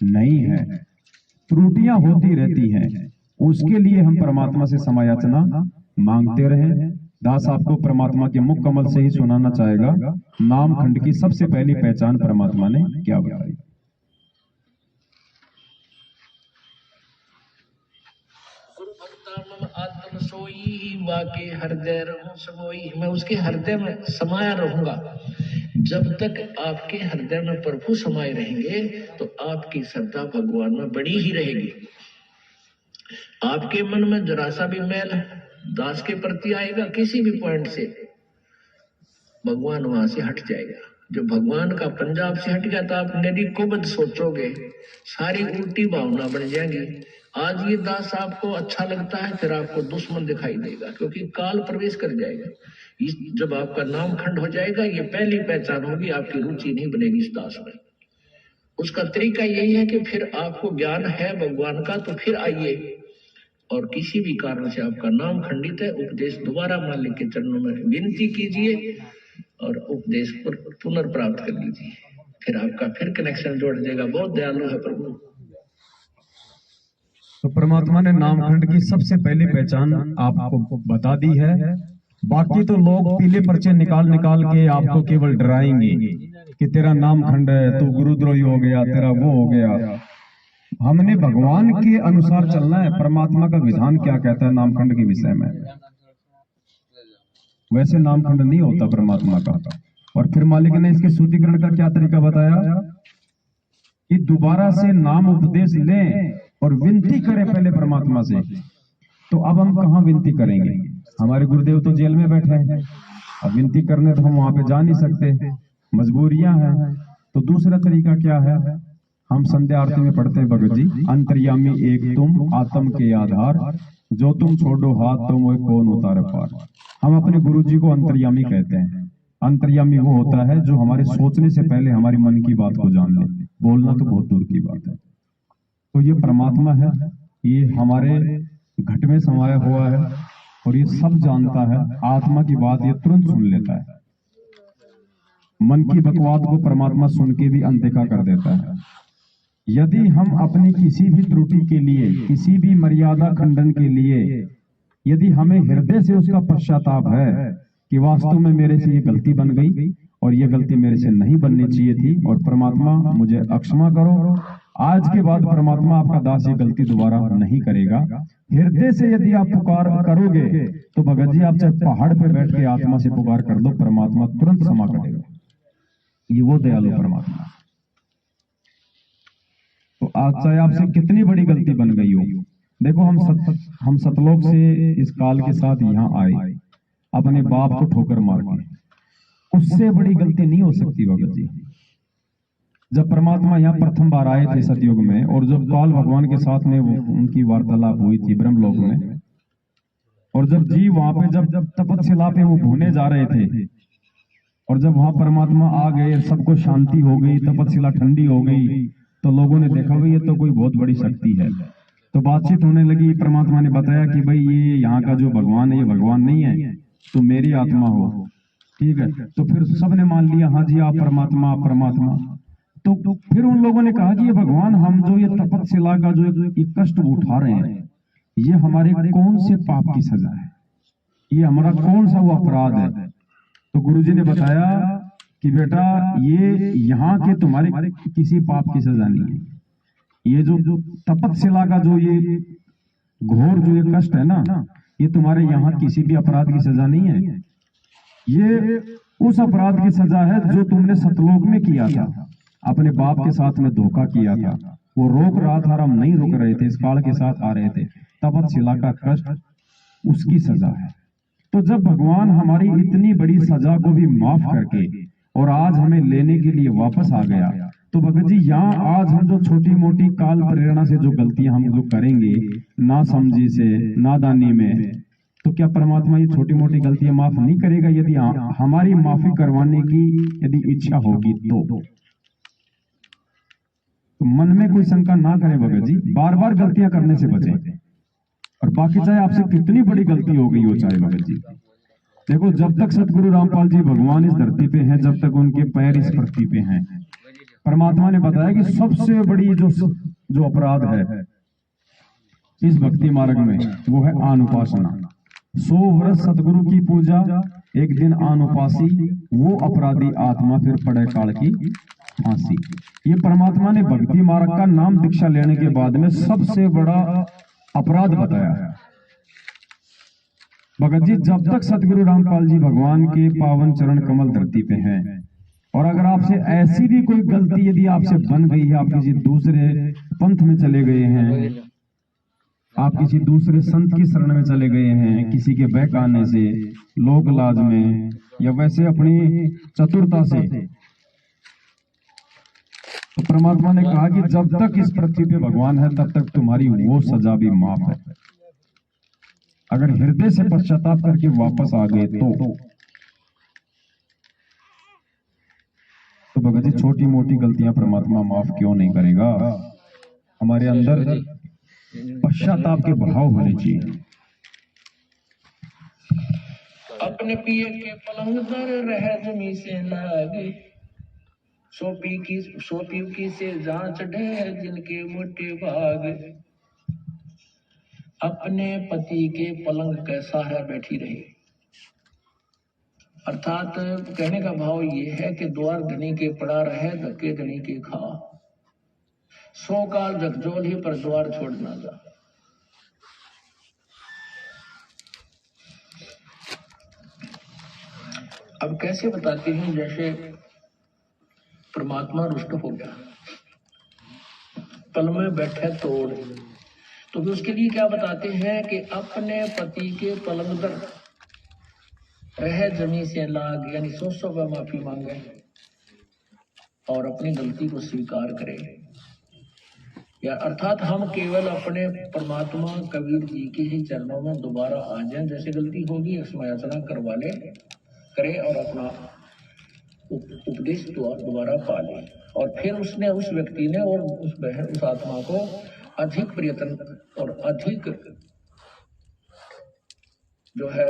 नहीं है, त्रुटियां होती रहती हैं, उसके लिए हम परमात्मा से क्षमायाचना मांगते रहे। दास आपको परमात्मा के मुख कमल से ही सुनाना चाहेगा नाम खंड की सबसे पहली पहचान परमात्मा ने क्या बताई। आत्म सोई वाके हृदय रहूं समोई, मैं उसके हृदय में समाया रहूंगा। जब तक आपके हृदय में प्रभु समाये रहेंगे तो आपकी श्रद्धा भगवान में बड़ी ही रहेगी। आपके मन में जरा सा भी मैल दास के प्रति आएगा किसी भी पॉइंट से, भगवान वहां से हट जाएगा। जो भगवान का पंजाब से हट गया तो आप नदी कुबद सोचोगे, सारी उल्टी भावना बन जाएंगी। आज ये दास आपको अच्छा लगता है, फिर आपको दुश्मन दिखाई देगा, क्योंकि काल प्रवेश कर जाएगा। जब आपका नाम खंड हो जाएगा, ये पहली पहचान होगी, आपकी रुचि नहीं बनेगी इस दास में। उसका तरीका यही है कि फिर आपको ज्ञान है भगवान का तो फिर आइए, और किसी भी कारण से आपका नाम खंडित है, उपदेश दोबारा मालिक के चरणों में विनती कीजिए और उपदेश पुनर्प्राप्त कर लीजिए, फिर आपका फिर कनेक्शन जोड़ देगा। बहुत दयालु है प्रभु। तो परमात्मा ने नामखंड की सबसे पहली पहचान आपको बता दी है। बाकी तो लोग पीले पर्चे निकाल निकाल के आपको केवल डराएंगे कि तेरा नामखंड है, तू गुरुद्रोही हो गया, तेरा वो हो गया। हमने भगवान के अनुसार चलना है। परमात्मा का विधान क्या कहता है नामखंड के विषय में, वैसे नामखंड नहीं होता परमात्मा का। और फिर मालिक ने इसके शुद्धिकरण का क्या तरीका बताया कि दोबारा से नाम उपदेश लें और विनती करें पहले परमात्मा से। तो अब हम कहाँ विनती करेंगे? हमारे गुरुदेव तो जेल में बैठे हैं, अब विनती करने तो हम वहां पे जा नहीं सकते, मजबूरियां हैं। तो दूसरा तरीका क्या है? हम संध्या आरती में पढ़ते हैं भगत जी, अंतर्यामी एक तुम आत्म के आधार, जो तुम छोड़ो हाथ तो मोह कौन उतारे पार। हम अपने गुरु जी को अंतर्यामी कहते हैं। अंतर्यामी वो होता है जो हमारे सोचने से पहले हमारी मन की बात को जान ले। बोलना तो बहुत दूर की बात है। तो ये परमात्मा है, ये हमारे घट में समाया हुआ है और ये सब जानता है। आत्मा की बात ये तुरंत सुन लेता है। मन की बकवाद को परमात्मा सुन के भी अनदेखा कर देता है। यदि हम अपनी किसी भी त्रुटि के लिए, किसी भी मर्यादा खंडन के लिए, यदि हमें हृदय से उसका पश्चाताप है कि वास्तव में मेरे से ये गलती बन गई और ये गलती मेरे से नहीं बननी चाहिए थी और परमात्मा मुझे अक्षमा करो, आज के बाद परमात्मा आपका दास ये गलती दोबारा नहीं करेगा। हृदय से यदि आप पुकार करोगे तो भगत जी आप चाहे पहाड़ पे बैठ के आत्मा से पुकार कर लो, परमात्मा तुरंत क्षमा करेगा। ये वो दयालु परमात्मा। तो आज चाहे आपसे कितनी बड़ी गलती बन गई हो, देखो हम सतलोक से इस काल के साथ यहाँ आए अपने बाप को ठोकर मार के, उससे बड़ी गलती नहीं हो सकती भगत जी। जब परमात्मा यहाँ प्रथम बार आए थे सतयुग में, और जब काल भगवान के साथ में उनकी वार्तालाप हुई थी ब्रह्मलोक में, और जब जी वहां पे जब तपस्या पे वो भूने जा रहे थे, और जब वहां परमात्मा आ गए, सबको शांति हो गई, तपस्या ठंडी हो गई, तो लोगों ने देखा भाई ये तो कोई बहुत बड़ी शक्ति है। तो बातचीत होने लगी। परमात्मा ने बताया कि भाई ये यहाँ का जो भगवान है ये भगवान नहीं है, तो मेरी आत्मा हो, ठीक है। तो फिर सबने मान लिया हाँ जी आप परमात्मा, आप परमात्मा। तो फिर उन लोगों ने कहा कि ये भगवान, हम जो ये तपस्या का जो एक कष्ट उठा रहे हैं, ये हमारे कौन से पाप की सजा है, ये हमारा कौन सा वो अपराध है? तो गुरुजी ने बताया कि बेटा ये यहाँ के तुम्हारे किसी पाप की सजा नहीं है। ये जो तपस्या का जो ये घोर जो ये कष्ट है ना, ये तुम्हारे यहाँ किसी भी अपराध की सजा नहीं है। ये उस अपराध की सजा है जो तुमने सतलोक में किया था, अपने बाप के साथ में धोखा किया था। वो रोक रहा था, हम नहीं रोक रहे थे, इस काल के साथ आ रहे थे। तपस्या का कष्ट उसकी सजा है। तो जब भगवान हमारी इतनी बड़ी सजा को भी माफ करके और आज हमें लेने के लिए वापस आ गया, तो भगत जी यहाँ आज हम जो छोटी मोटी काल प्रेरणा से जो गलतियां हम जो करेंगे, ना समझी से, नादानी में, तो क्या परमात्मा ये छोटी मोटी गलतियां माफ नहीं करेगा? यदि हमारी माफी करवाने की यदि इच्छा होगी तो मन में कोई शंका ना करें भगत जी, बार बार गलतियां करने से बचें। और बाकी चाहे आपसे कितनी बड़ी गलती हो गई हो, चाहे भगत जी देखो, जब तक सतगुरु रामपाल जी भगवान इस धरती पे हैं, जब तक उनके पैर इस पृथ्वी पे हैं, परमात्मा ने बताया कि सबसे बड़ी जो अपराध है इस भक्ति मार्ग में वो है अनुपासना। 100 वर्ष सतगुरु की पूजा, एक दिन अनुपासी, वो अपराधी आत्मा फिर पड़े काल की फांसी। ये परमात्मा ने भक्ति मार्ग का नाम दीक्षा लेने के बाद में सबसे बड़ा अपराध बताया है। भगत जी, जब तक सतगुरु रामपाल जी भगवान के पावन चरण कमल धरती पे हैं, और अगर आपसे ऐसी भी कोई गलती यदि आपसे बन गई है, आप किसी दूसरे पंथ में चले गए हैं, आप किसी दूसरे संत की शरण में चले गए हैं, किसी के बहकाने से, लोक लाज में, या वैसे अपनी चतुरता से, तो परमात्मा ने कहा कि जब तक इस पृथ्वी पे भगवान है तब तक तुम्हारी वो सजा भी माफ है। अगर हृदय से पश्चाताप करके वापस आ गए तो भगत जी, छोटी मोटी गलतियां परमात्मा माफ क्यों नहीं करेगा? हमारे अंदर पश्चाताप के भाव होने चाहिए। अपने पिए के पलंग पर रह जमी से लागे, सोपी की से जांच ढे जिनके मोटे भाग। अपने पति के पलंग के सहारा बैठी रही, अर्थात कहने का भाव ये है कि द्वार धनी के पड़ा रहे, धक्के धनी के खा। 100 काल झकझोल ही पर द्वार छोड़ ना जा। अब कैसे बताते हैं, जैसे परमात्मा रुष्ट हो गया, पल में बैठे तोड़, तो फिर उसके लिए क्या बताते हैं कि अपने पति के पलंग पर रह जमी से लाग, यानी 100 बार माफी मांगे और अपनी गलती को स्वीकार करे। या अर्थात हम केवल अपने परमात्मा कबीर जी के ही चरणों में दोबारा आ जाएं, जैसे गलती होगी क्षमायाचना करवा ले करे और अपना उपदेश दोबारा पा ले। और फिर उसने, उस व्यक्ति ने और उस आत्मा को अधिक प्रयत्न और अधिक जो है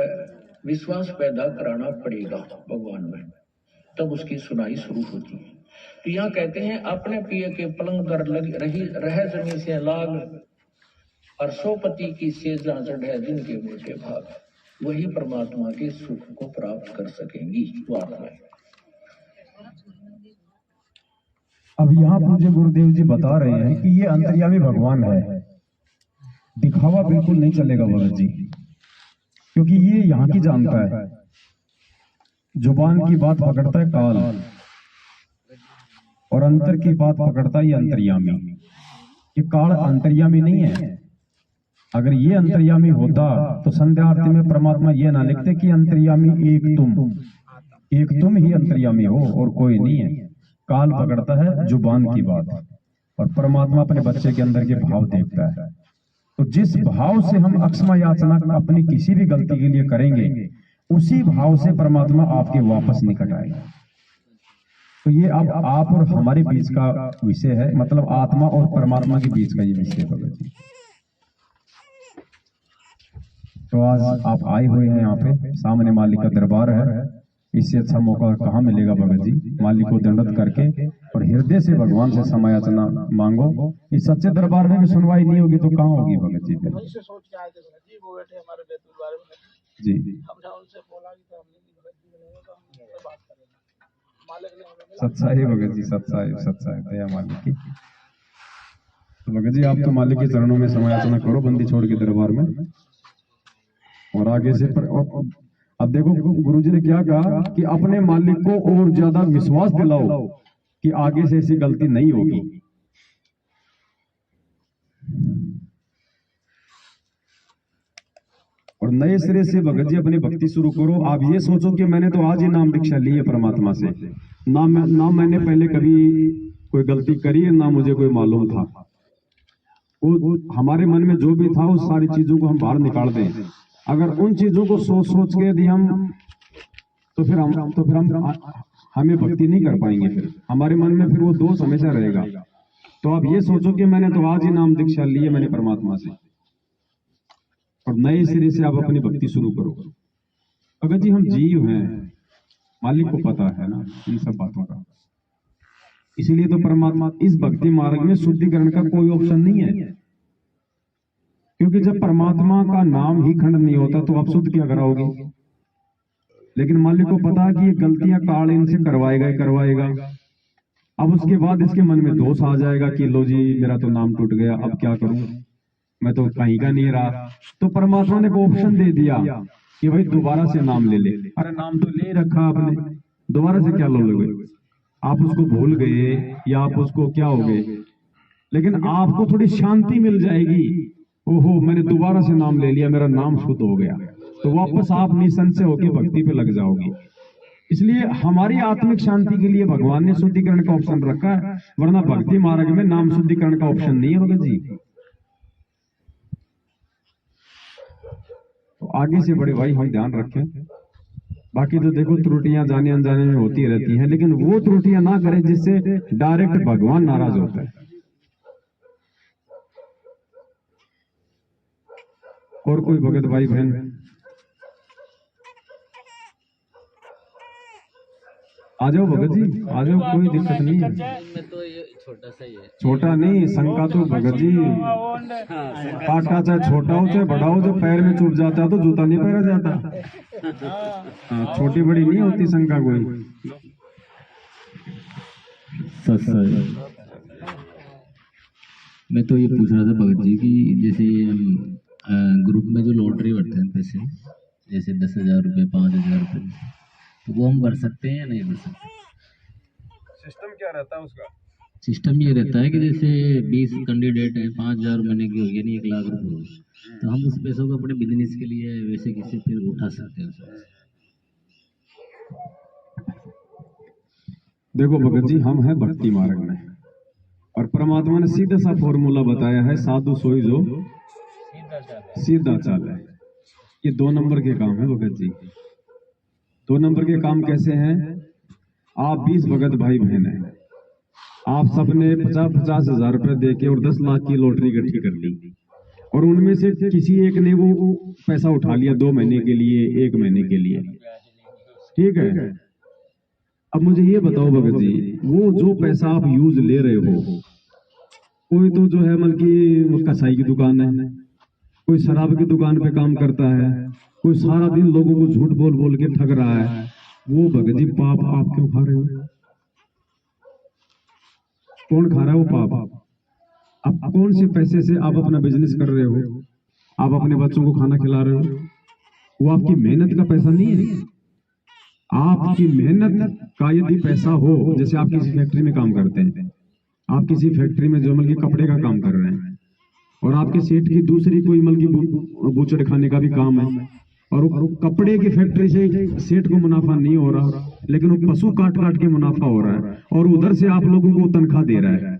विश्वास पैदा कराना पड़ेगा भगवान में, तब उसकी सुनाई शुरू होती है। तो यहाँ कहते हैं अपने पिए के पलंग पर रह जमी से लाग, और सोपति की सेजा चढ़े जिनके मोटे भाग। वही परमात्मा के सुख को प्राप्त कर सकेंगी आत्मा। अब यहाँ पूज्य गुरुदेव जी बता रहे हैं कि ये अंतर्यामी भगवान है, दिखावा बिल्कुल नहीं चलेगा भगत जी, क्योंकि ये यहाँ की जानता है। जुबान की बात पकड़ता है काल, और अंतर की बात पकड़ता है ये अंतर्यामी। ये काल अंतर्यामी नहीं है। अगर ये अंतर्यामी होता तो संध्या आरती में परमात्मा ये ना लिखते कि अंतर्यामी एक तुम ही अंतर्यामी हो और कोई नहीं है। काल पकड़ता है जुबान की बात, और परमात्मा अपने बच्चे के अंदर के भाव देखता है। तो जिस भाव से हम अक्षमा याचना अपनी किसी भी गलती के लिए करेंगे, उसी भाव से परमात्मा आपके वापस निकट आएगा। तो ये अब आप और हमारे बीच का विषय है, मतलब आत्मा और परमात्मा के बीच का ये विषय है भगत जी। तो आज आप आए हुए हैं यहाँ पे, सामने मालिक का दरबार है, इससे अच्छा मौका कहाँ मिलेगा भगत जी। मालिक को दंडवत करके और हृदय से भगवान से समायाचना मांगो। इस सच्चे दरबार में भी सुनवाई नहीं होगी तो कहाँ होगी भगत जी? फिर वहीं से सोच के आए थे भगत जी, वो बैठे हमारे बैतूल बारे में जी, हमने उनसे बोला कि हमने भगत जी मिलेंगे तो हम उनसे बात करेंगे। मालिक ने हमें सच्चाई भगत जी, सच्चाई दया मालिक की। तो भगत जी आप तो मालिक के चरणों में समायाचना करो बंदी छोड़ के दरबार में, और आगे से अब देखो गुरुजी ने क्या कहा कि अपने मालिक को और ज्यादा विश्वास दिलाओ कि आगे से ऐसी गलती नहीं होगी। और नए सिरे से भगत जी अपनी भक्ति शुरू करो। आप ये सोचो कि मैंने तो आज ही नाम दीक्षा ली है परमात्मा से, ना मैंने पहले कभी कोई गलती करी है, ना मुझे कोई मालूम था। वो हमारे मन में जो भी था उस सारी चीजों को हम बाहर निकाल दें। अगर उन चीजों को सोच के यदि हम हमें भक्ति नहीं कर पाएंगे, फिर हमारे मन में फिर वो दोष हमेशा रहेगा। तो आप ये सोचो कि मैंने तो आज ही नाम दीक्षा ली है मैंने परमात्मा से, और नए सिरे से आप अपनी भक्ति शुरू करो। भगत जी हम जीव हैं, मालिक को पता है ना इन सब बातों का। इसीलिए तो परमात्मा इस भक्ति मार्ग में शुद्धिकरण का कोई ऑप्शन नहीं है, क्योंकि जब परमात्मा का नाम ही खंड नहीं होता तो आप शुद्ध क्या कराओगे। लेकिन मालिक को पता है कि ये गलतियां काल इनसे करवाएगा ही करवाएगा। अब उसके बाद इसके मन में दोष आ जाएगा कि लो जी मेरा तो नाम टूट गया, अब क्या करूं, मैं तो कहीं का नहीं रहा। तो परमात्मा ने को ऑप्शन दे दिया कि भाई दोबारा से नाम ले ले। अरे नाम तो ले रखा आपने, दोबारा से क्या लोगे। आप उसको भूल गए या आप उसको क्या हो गए, लेकिन आपको थोड़ी शांति मिल जाएगी। ओहो मैंने दोबारा से नाम ले लिया, मेरा नाम शुद्ध हो गया, तो वापस आप निसंशय होकर भक्ति पे लग जाओगे। इसलिए हमारी आत्मिक शांति के लिए भगवान ने शुद्धिकरण का ऑप्शन रखा है, वरना भक्ति मार्ग में नाम शुद्धिकरण का ऑप्शन नहीं है भगत जी। तो आगे से बड़े भाई हम ध्यान रखें। बाकी तो देखो त्रुटियां जाने अनजाने में होती रहती हैं, लेकिन वो त्रुटियां ना करें जिससे डायरेक्ट भगवान नाराज होता है। और कोई भगत भाई बहन आ जाओ भगत जी, आ जाओ, कोई दिक्कत नहीं है। में तो ये छोटा सा ही है, छोटा नहीं, शंका तो भगत जी काटा चाहे छोटा हो चाहे बड़ा हो, जब पैर में चुभ जाता है तो जूता नहीं पहना जाता। हाँ, छोटी बड़ी नहीं होती शंका कोई। मैं तो ये पूछ रहा था भगत जी कि जैसे ग्रुप में जो लॉटरी भरते हैं पैसे, जैसे 10,000 रुपये 5,000 रुपये, तो वो हम भर सकते हैं या नहीं भर सकते? सिस्टम क्या रहता है उसका? सिस्टम ये रहता है कि जैसे 20 कैंडिडेट हैं, 5,000 महीने की होगी, नहीं 1,00,000 रुपये होगी, तो हम उस पैसों को अपने बिजनेस के लिए वैसे किसी फिर उठा सकते हैं उसमें। देखो भगत जी हम हैं भक्ति मार्ग में, और परमात्मा ने सीधा सा फॉर्मूला बताया है, साधु सोई जो सीधा चाल है। ये 2 नंबर के काम है भगत जी। 2 नंबर के काम कैसे हैं? आप 20 भगत भाई बहन हैं, आप सबने 50-50 हजार रुपए देके और 10 लाख की लॉटरी इकट्ठी कर ली, और उनमें से किसी एक ने वो पैसा उठा लिया 2 महीने के लिए, 1 महीने के लिए, ठीक है। अब मुझे ये बताओ भगत जी, वो जो पैसा आप यूज ले रहे हो, कोई तो जो है मतलब कि कसाई की दुकान है, कोई शराब की दुकान पे काम करता है, कोई सारा दिन लोगों को झूठ बोल बोल के ठग रहा है, वो भगत जी पाप आप क्यों खा रहे हो? कौन खा रहा है वो पाप? अब कौन से पैसे से आप अपना बिजनेस कर रहे हो, आप अपने बच्चों को खाना खिला रहे हो? वो आपकी मेहनत का पैसा नहीं है। आपकी मेहनत का यदि पैसा हो, जैसे आप किसी फैक्ट्री में काम करते हैं, आप किसी फैक्ट्री में जो मतलब कि कपड़े का काम कर रहे हैं, और आपके सेठ की दूसरी कोई मतलब कि बूचड़ खाने का भी काम है, और वो कपड़े की फैक्ट्री से सेठ को मुनाफा नहीं हो रहा, लेकिन वो पशु काट काट के मुनाफा हो रहा है, और उधर से आप लोगों को तनख्वाह दे रहा है,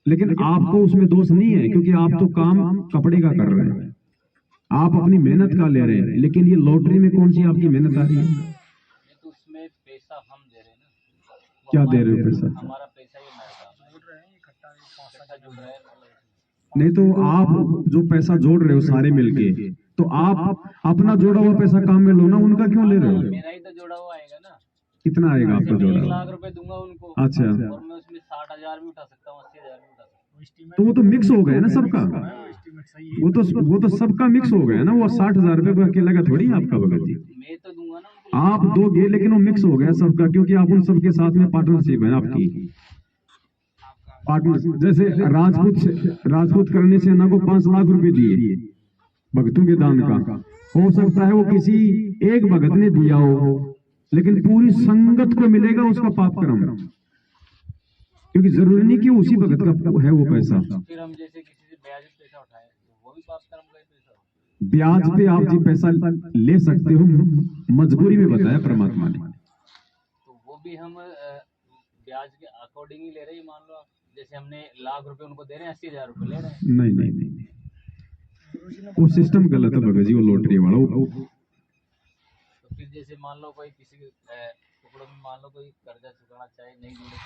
लेकिन आपको उसमें दोष नहीं है, क्योंकि आप तो काम कपड़े का कर रहे हैं, आप अपनी मेहनत का ले रहे हैं। लेकिन ये लॉटरी में कौन सी आपकी मेहनत आ रही है? तो उसमें पैसा हम दे रहे हैं ना। क्या दे रहे हो पैसा? हमारा पैसा ये जोड़ रहे हैं, इकट्ठा जुड़ रहा है। नहीं तो आप जो पैसा जोड़ रहे हो सारे मिलके, तो आप अपना जोड़ा हुआ पैसा काम में लो ना, उनका क्यों ले रहे हो? मेरा ही तो जोड़ा हुआ आएगा ना। कितना आएगा आपका जोड़ा? 1,00,000 रुपए दूंगा उनको। अच्छा, और मैं उसमें 60,000 भी उठा सकता हूँ, 80,000 भी उठा सकता हूँ। तो वो तो मिक्स हो गया ना सबका, वो तो सबका मिक्स हो गया ना। वो 60,000 रुपए को अकेला का थोड़ी आपका भगत जी, मैं तो दूंगा ना उनको। आप दोगे, लेकिन वो मिक्स हो गया सबका, क्योंकि आप उन सबके साथ में पार्टनरशिप है आपकी। पार्टनरशिप जैसे राजपूत करने से ना को 5 लाख रुपए दिए भक्तों के दान का, हो सकता है वो किसी एक भगत ने दिया हो, लेकिन पूरी संगत को मिलेगा उसका पाप कर्म, क्योंकि जरूरी नहीं कि उसी भगत का है वो पैसा। फिर हम जैसे किसी से ब्याज पे पैसा उठाए तो वो भी पाप कर्म का ही पैसा हो। ब्याज पे आप जी पैसा ले सकते हो, मजबूरी में बताया परमात्मा ने, तो वो भी हम ब्याज के अकॉर्डिंग ही ले रहे हैं। मान लो जैसे हमने 1,00,000 रुपए उनको दे रहे हैं, 80,000 रुपए ले रहे हैं। नहीं नहीं नहीं, वो सिस्टम गलत है भगत जी, वो लॉटरी वाला। तो फिर जैसे मान लो कोई किसी टुकड़ों में मान लो कोई कर्जा चुकाना चाहे, नहीं जुड़े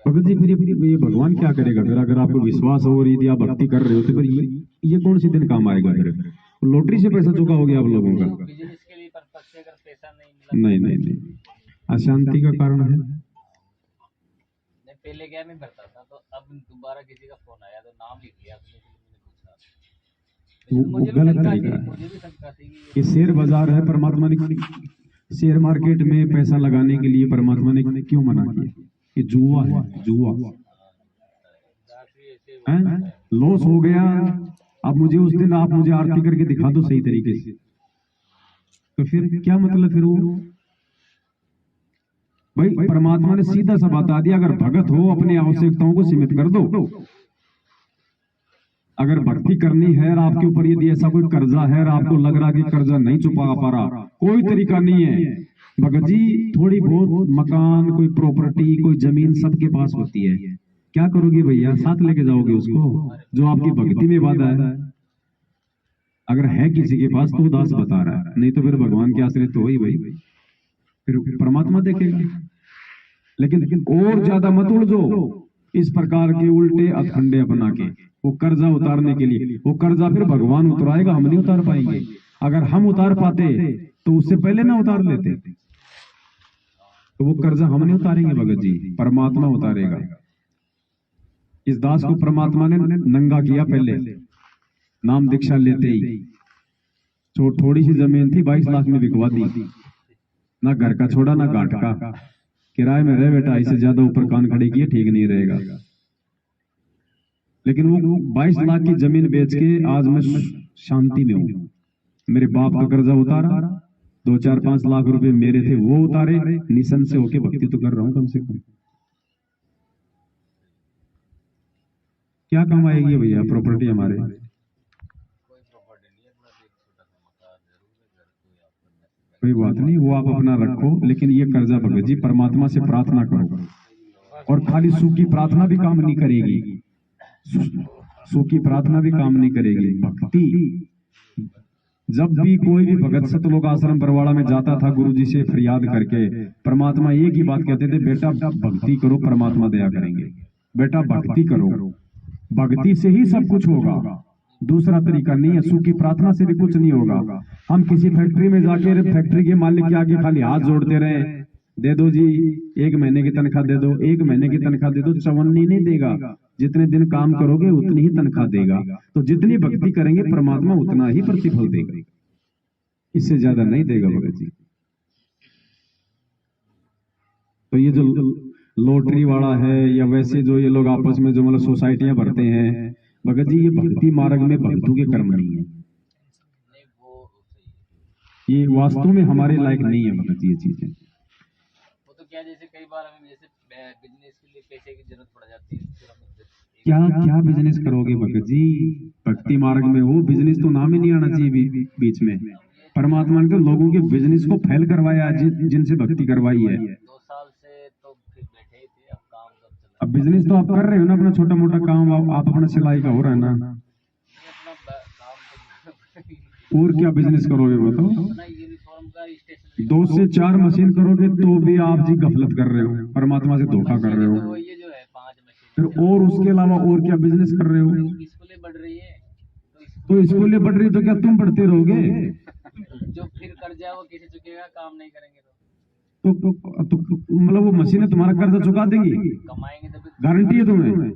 भगत जी, फिर ये भगवान क्या करेगा? फिर अगर आपको विश्वास हो और यदि आप भक्ति कर रहे हो, तो फिर ये कौन से दिन काम आएगा? फिर लॉटरी से पैसा चुका हो गया आप लोगों का। बिजनेस के लिए पर्पस से अगर पैसा नहीं मिला नहीं नहीं नहीं, अशांति का कारण है। नहीं, पहले क्या नहीं भरता था, तो अब दोबारा किसी का फोन आया तो नाम लिख लिया आपने, इसलिए मैंने पूछा। वो गलत तरीका है। मुझे भी शंका थी कि ये शेयर बाजार है, परमात्मा ने शेयर मार्केट में पैसा लगाने के लिए परमात्मा ने क्यों मना किया? ये जुआ है, जुआ है। लॉस हो गया, अब मुझे उस दिन आप मुझे आरती करके दिखा दो सही तरीके से, तो फिर क्या मतलब? फिर वो भाई परमात्मा ने सीधा सा बता दिया, अगर भगत हो अपनी आवश्यकताओं को सीमित कर दो। अगर भक्ति करनी है और आपके ऊपर यदि ऐसा कोई कर्जा है और आपको लग रहा कि कर्जा नहीं चुका पा रहा, कोई तरीका नहीं है भगत जी, थोड़ी बहुत मकान, कोई प्रॉपर्टी, कोई जमीन सबके पास होती है, क्या करोगे भैया? साथ लेके जाओगे उसको, जो आपकी भक्ति में वादा है। अगर है किसी के पास तो दास बता रहा है, नहीं तो फिर भगवान के आश्रित तो वही भाई, फिर परमात्मा देखेंगे। लेकिन और ज्यादा मत उलझो इस प्रकार के उल्टे अखंडे अपना के, वो कर्जा उतारने के लिए। वो कर्जा फिर भगवान उतराएगा, हम नहीं उतार पाएंगे। अगर हम उतार पाते तो उससे पहले ना उतार लेते, तो वो कर्जा हम नहीं उतारेंगे भगत जी, परमात्मा उतारेगा। इस दास को परमात्मा ने नंगा किया पहले, नाम दीक्षा लेते ही। थोड़ी सी जमीन थी, 22 लाख में बिकवा दी, ना घर का छोड़ा ना घाट का, किराए में रह बेटा, इससे ज्यादा ऊपर कान खड़े किए ठीक नहीं रहेगा। लेकिन वो 22 लाख की जमीन बेच के आज मैं शांति में हूं। मेरे बाप का कर्जा उतारा, 2-4-5 लाख रुपए मेरे थे वो उतारे, निशन से होके भक्ति तो कर रहा हूं कम से कम। क्या काम आएगी भैया प्रॉपर्टी हमारे? कोई बात नहीं, वो आप अपना रखो, लेकिन ये कर्जा भगत जी परमात्मा से प्रार्थना करो। और खाली सूखी प्रार्थना भी काम नहीं करेगी, सूखी प्रार्थना भी काम नहीं करेगी। भक्ति, जब भी कोई भी भगत सतलोक आश्रम बरवाड़ा में जाता था गुरुजी से फरियाद करके, परमात्मा एक ही बात कहते थे, बेटा भक्ति करो परमात्मा दया करेंगे। बेटा भक्ति करो, भक्ति से ही सब कुछ होगा, दूसरा तरीका नहीं है। सूखी प्रार्थना से भी कुछ नहीं होगा। हम किसी फैक्ट्री में जाके फैक्ट्री के मालिक के आगे खाली हाथ जोड़ते रहे, दे दो जी 1 महीने की तनख्वाह दे दो, 1 महीने की तनख्वाह दे दो, चवन्नी नहीं देगा। जितने दिन काम करोगे उतनी ही तनख्वाह देगा। तो जितनी भक्ति करेंगे परमात्मा उतना ही प्रतिफल देगा, इससे ज्यादा नहीं देगा भगत जी। तो ये जो लॉटरी वाला है या वैसे जो ये लोग आपस में जो मतलब सोसाइटियां भरते हैं भगत जी, ये भक्ति मार्ग में भक्तों के कर्म नहीं है, ये वास्तव में हमारे लायक नहीं है भगत जी ये चीजें। वो तो क्या, जैसे कई बार हमें जैसे बिजनेस के लिए पैसे की जरूरत पड़ जाती है, क्या क्या बिजनेस करोगे भगत जी? भक्ति मार्ग में हो, बिजनेस तो नाम ही नहीं आना चाहिए बीच में। परमात्मा ने लोगों के बिजनेस को फैल करवाया, जिनसे भक्ति करवाई है। 2 साल से तो फिर बैठे ही थे, अब काम सब चल अब बिजनेस तो आप कर रहे हो ना, अपना छोटा मोटा काम आप अपना सिलाई का हो रहा है ना, और क्या बिजनेस करोगे बताओ? अपना यूनिफॉर्म का स्टेशनरी 2 से 4 मशीन करोगे तो भी आप जी गफलत कर रहे हो, परमात्मा से धोखा कर रहे हो। ये जो है 5 फिर मशीन, और उसके अलावा और क्या बिजनेस कर रहे हो? इसको ले बढ़ रही है, तो स्कूलें बढ़ रही तो क्या तुम बढ़ते रहोगे? जो फिर कर जाए वो कैसे चुकेगा, काम नहीं करेंगे तो मतलब वो मशीनें तुम्हारा कर्जा चुका देंगी? कमाएंगे तभी गारंटी है तुम्हें?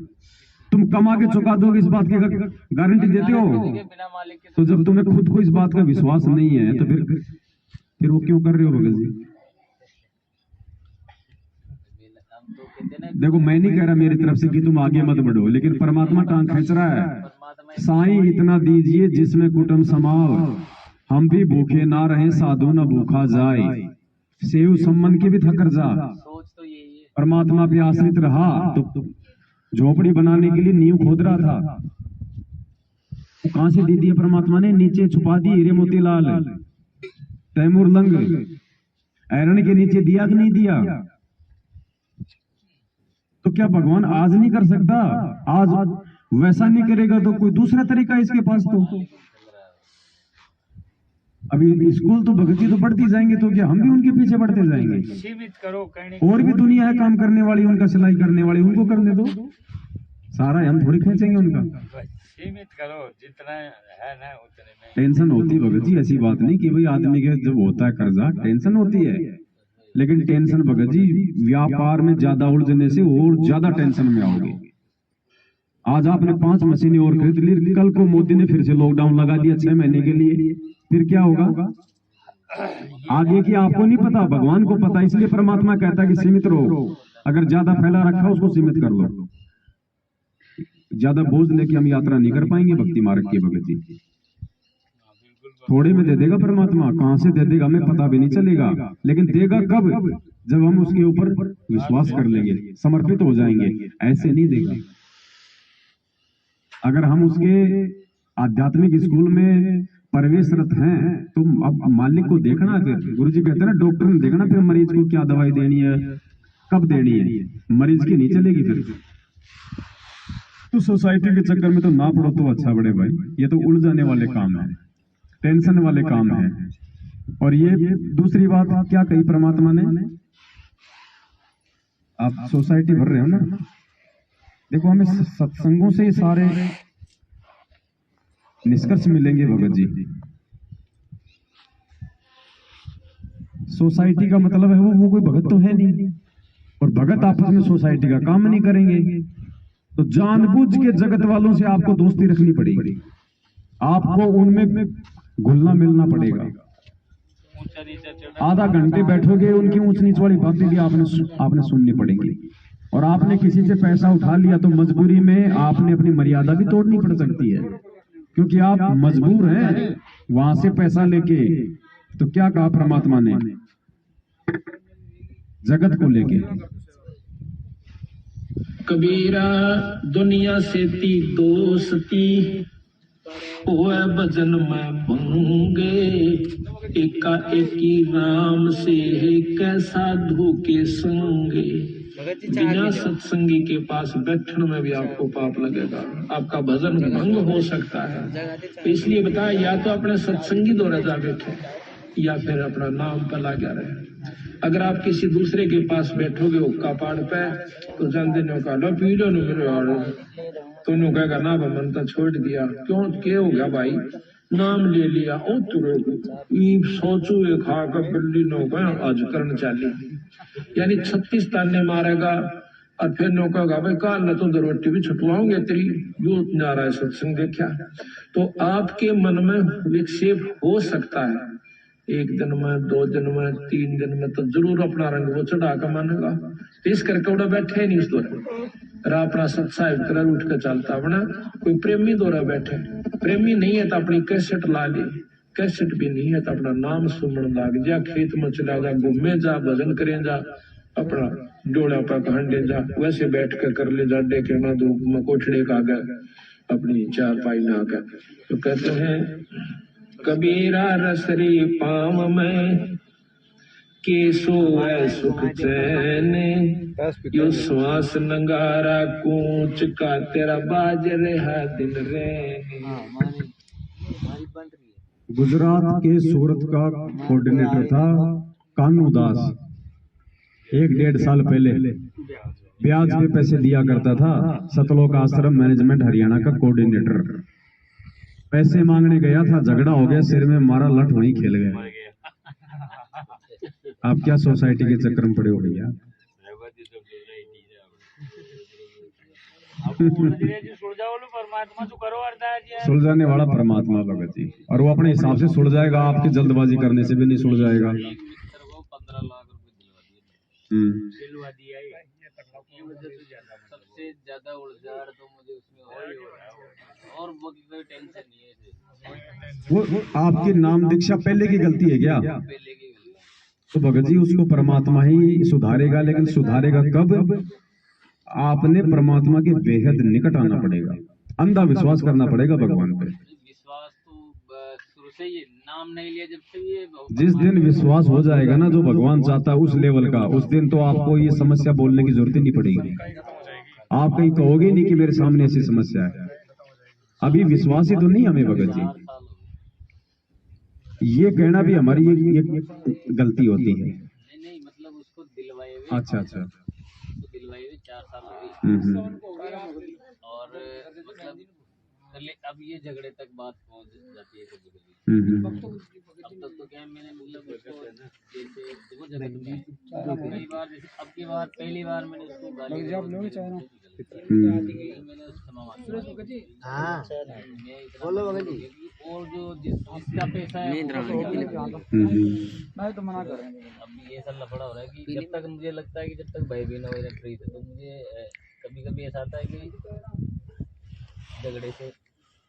तुम कमा के चुका दोगे, इस बात की गारंटी देते हो? बिना मालिक के। तो जब तुम्हें खुद को इस बात का विश्वास नहीं है तो फिर वो क्यों कर रहे हो भगत जी? हम तो कहते ना, देखो मैं नहीं कह रहा मेरी तरफ से कि तुम आगे मत बढ़ो, लेकिन परमात्मा टांग खींच रहा है। परमात्मा साईं इतना दीजिए जिसमें कुटुंब समाव, हम भी भूखे ना रहे साधु न भूखा जाए, सेव सम्मन के भी थकर जा। सोच तो यही है। परमात्मा पे आश्रित रहा तो झोपड़ी बनाने के लिए नींव खोद रहा था, वो कहां से दे दिया परमात्मा ने? नीचे छुपा दी हीरे मोतीलाल, तैमूर लंग, ऐरण के नीचे दिया कि नहीं दिया? तो क्या भगवान आज नहीं कर सकता? आज वैसा नहीं करेगा तो कोई दूसरा तरीका इसके पास। तो अभी स्कूल तो भक्ति तो बढ़ती जाएंगे, तो क्या हम भी उनके पीछे बढ़ते जाएंगे? सीमित करो, कहने और भी दुनिया है काम करने वाली, उनका सिलाई करने वाली, उनको करने दो, सारा हम थोड़ी खींचेंगे उनका। सीमित करो, जितना है ना उतने में। टेंशन होती भगत जी, ऐसी बात नहीं कि भाई आदमी के जब होता है कर्जा टेंशन होती है, लेकिन टेंशन भगत जी व्यापार में ज्यादा उलझने से और ज्यादा टेंशन में आओगे। आज आपने 5 मशीनें और खरीद ली, कल को मोदी ने फिर से लॉकडाउन लगा दिया 6 महीने के लिए, फिर क्या होगा आगे की आपको नहीं पता, भगवान को पता। इसलिए परमात्मा कहता है कि सीमित रहो, अगर ज्यादा फैला रखा उसको सीमित कर लो। ज्यादा बोझ लेके हम यात्रा नहीं कर पाएंगे भक्ति मार्ग की भगत जी। थोड़े में दे देगा परमात्मा, कहां से दे देगा हमें पता भी नहीं चलेगा, लेकिन देगा कब, जब हम उसके ऊपर विश्वास कर लेंगे, समर्पित हो जाएंगे। ऐसे नहीं देगा। अगर हम उसके आध्यात्मिक स्कूल में प्रवेशरत हैं तो अब मालिक को देखना, फिर गुरु जी कहते हैं ना डॉक्टर ने देखना फिर मरीज को क्या दवाई देनी है, कब देनी है, मरीज की नहीं चलेगी फिर। तो सोसाइटी के चक्कर में तो ना पड़ो तो अच्छा बड़े भाई, ये तो उलझाने वाले काम है, टेंशन वाले काम है। और ये दूसरी बात क्या कही परमात्मा ने, आप सोसाइटी भर रहे हो ना, देखो हमें सत्संगों से ही सारे निष्कर्ष मिलेंगे भगत जी। सोसाइटी का मतलब है वो कोई भगत तो है नहीं, और भगत आपस में सोसाइटी का काम नहीं करेंगे, तो जानबूझ के जगत वालों से आपको दोस्ती रखनी पड़ेगी, आपको उनमें घुलना मिलना पड़ेगा। आधा घंटे बैठोगे उनकी ऊंच नीच वाली बातें भी आपने सुननी पड़ेगी। और आपने किसी से पैसा उठा लिया तो मजबूरी में आपने अपनी मर्यादा भी तोड़नी पड़ सकती है, क्योंकि आप मजबूर हैं वहां से पैसा लेके। तो क्या कहा परमात्मा ने जगत को लेके, कबीरा दुनिया से ती दोस्ती हुआ भजन में भंगे, एका एकी राम से कैसा धोखे संगे। बिना सत्संगी के पास बैठने में भी आपको पाप लगेगा, आपका भजन भंग हो सकता है। तो इसलिए बताया, या तो अपने सत्संगी द्वारा जा बैठे या फिर अपना नाम पर लगा रहे। अगर आप किसी दूसरे के पास बैठोगे हुक्का पाड़ पे तो जानते नो का लो पी लो मेरे और तो नो कहेगा ना मन तो छोड़ दिया, क्यों क्या हो गया भाई, नाम ले लिया ओ तुरंत सोचो ये खा कर बिल्ली नो का आज करन चाली, यानी 36 ताने मारेगा। और फिर नो कहेगा भाई काल न तो रोटी भी छुटवाओगे तेरी, यो नारा सत्संग देखा। तो आपके मन में विक्षेप हो सकता है, 1 दिन में 2 दिन में 3 दिन में तो जरूर अपना रंग वो चढ़ा कर मानेगा। इस करके उड़ा बैठे नहीं इस दौरा अपना सत्साहिब कर उठ कर चलता बना। कोई प्रेमी दौरा बैठे, प्रेमी नहीं है तो अपनी कैसेट ला ले, कैसेट भी नहीं है तो अपना नाम सुमन लाग जा, खेत में चला जा, घूमे जा, भजन करें जा, अपना डोला पर कहंडे जा, वैसे बैठ कर ले जा, डेके ना धूप में कोठड़े का गए अपनी 4 पाई ना कर। तो कहते हैं कबीरा रसरी पाम में के सोए सुख चैन, यो श्वास नंगारा कूच का तेरा बाज रहा दिन रैन। गुजरात के सूरत का कोऑर्डिनेटर था कानू दास, 1-1.5 साल पहले ब्याज पे पैसे दिया करता था। सतलोक आश्रम मैनेजमेंट हरियाणा का कोऑर्डिनेटर पैसे मांगने गया था, झगड़ा हो गया, सिर में मारा, लठ वहीं खेल गया। आप क्या सोसाइटी के चक्कर में पड़े हो भैया। सुलझाने वाला परमात्मा भगत जी, और वो अपने हिसाब से सुलझ जाएगा, आपकी जल्दबाजी करने से भी नहीं सुलझ जाएगा। 15 लाख रुपए दिलवा दिया सबसे ज्यादा उलझार तो मुझे उसमें हो ही हो रहा है, और वो कोई टेंशन नहीं है। वो आपकी नाम दीक्षा पहले की गलती है क्या? पहले की तो भगत जी उसको परमात्मा ही सुधारेगा, लेकिन सुधारेगा कब? आपने परमात्मा के बेहद निकट आना पड़ेगा, अंधा विश्वास करना पड़ेगा भगवान पे। विश्वास तो शुरू से ही नाम नहीं लिया जब से ये, जिस दिन विश्वास हो जाएगा ना जो भगवान चाहता है उस लेवल का, उस दिन तो आपको ये समस्या बोलने की जरूरत ही नहीं पड़ेगी। आप कहीं कहोगे नहीं कि मेरे सामने ऐसी समस्या है। अभी विश्वास ही तो नहीं हमें भगत जी, ये कहना भी हमारी एक गलती होती है। नहीं मतलब उसको दिलवाए हुए, अच्छा अच्छा, दिलवाए हुए 4 साल हो गए, और मतलब अब ये झगड़े तक बात पहुंच जाती है कभी कभी। अब तक तो क्या मैंने मतलब उसको जैसे देखो जगत में कई बार जैसे अब की बार पहली बार मैंने उसको गाली मैंने क्षमा मांगी। और जो जिसका पैसा है मैं तो मना करेंगे। अब ये सब लफड़ा हो रहा है कि जब तक मुझे लगता है कि जब तक भाई बहन वगैरह फ्री थे तो मुझे कभी कभी ऐसा आता है कि झगड़े से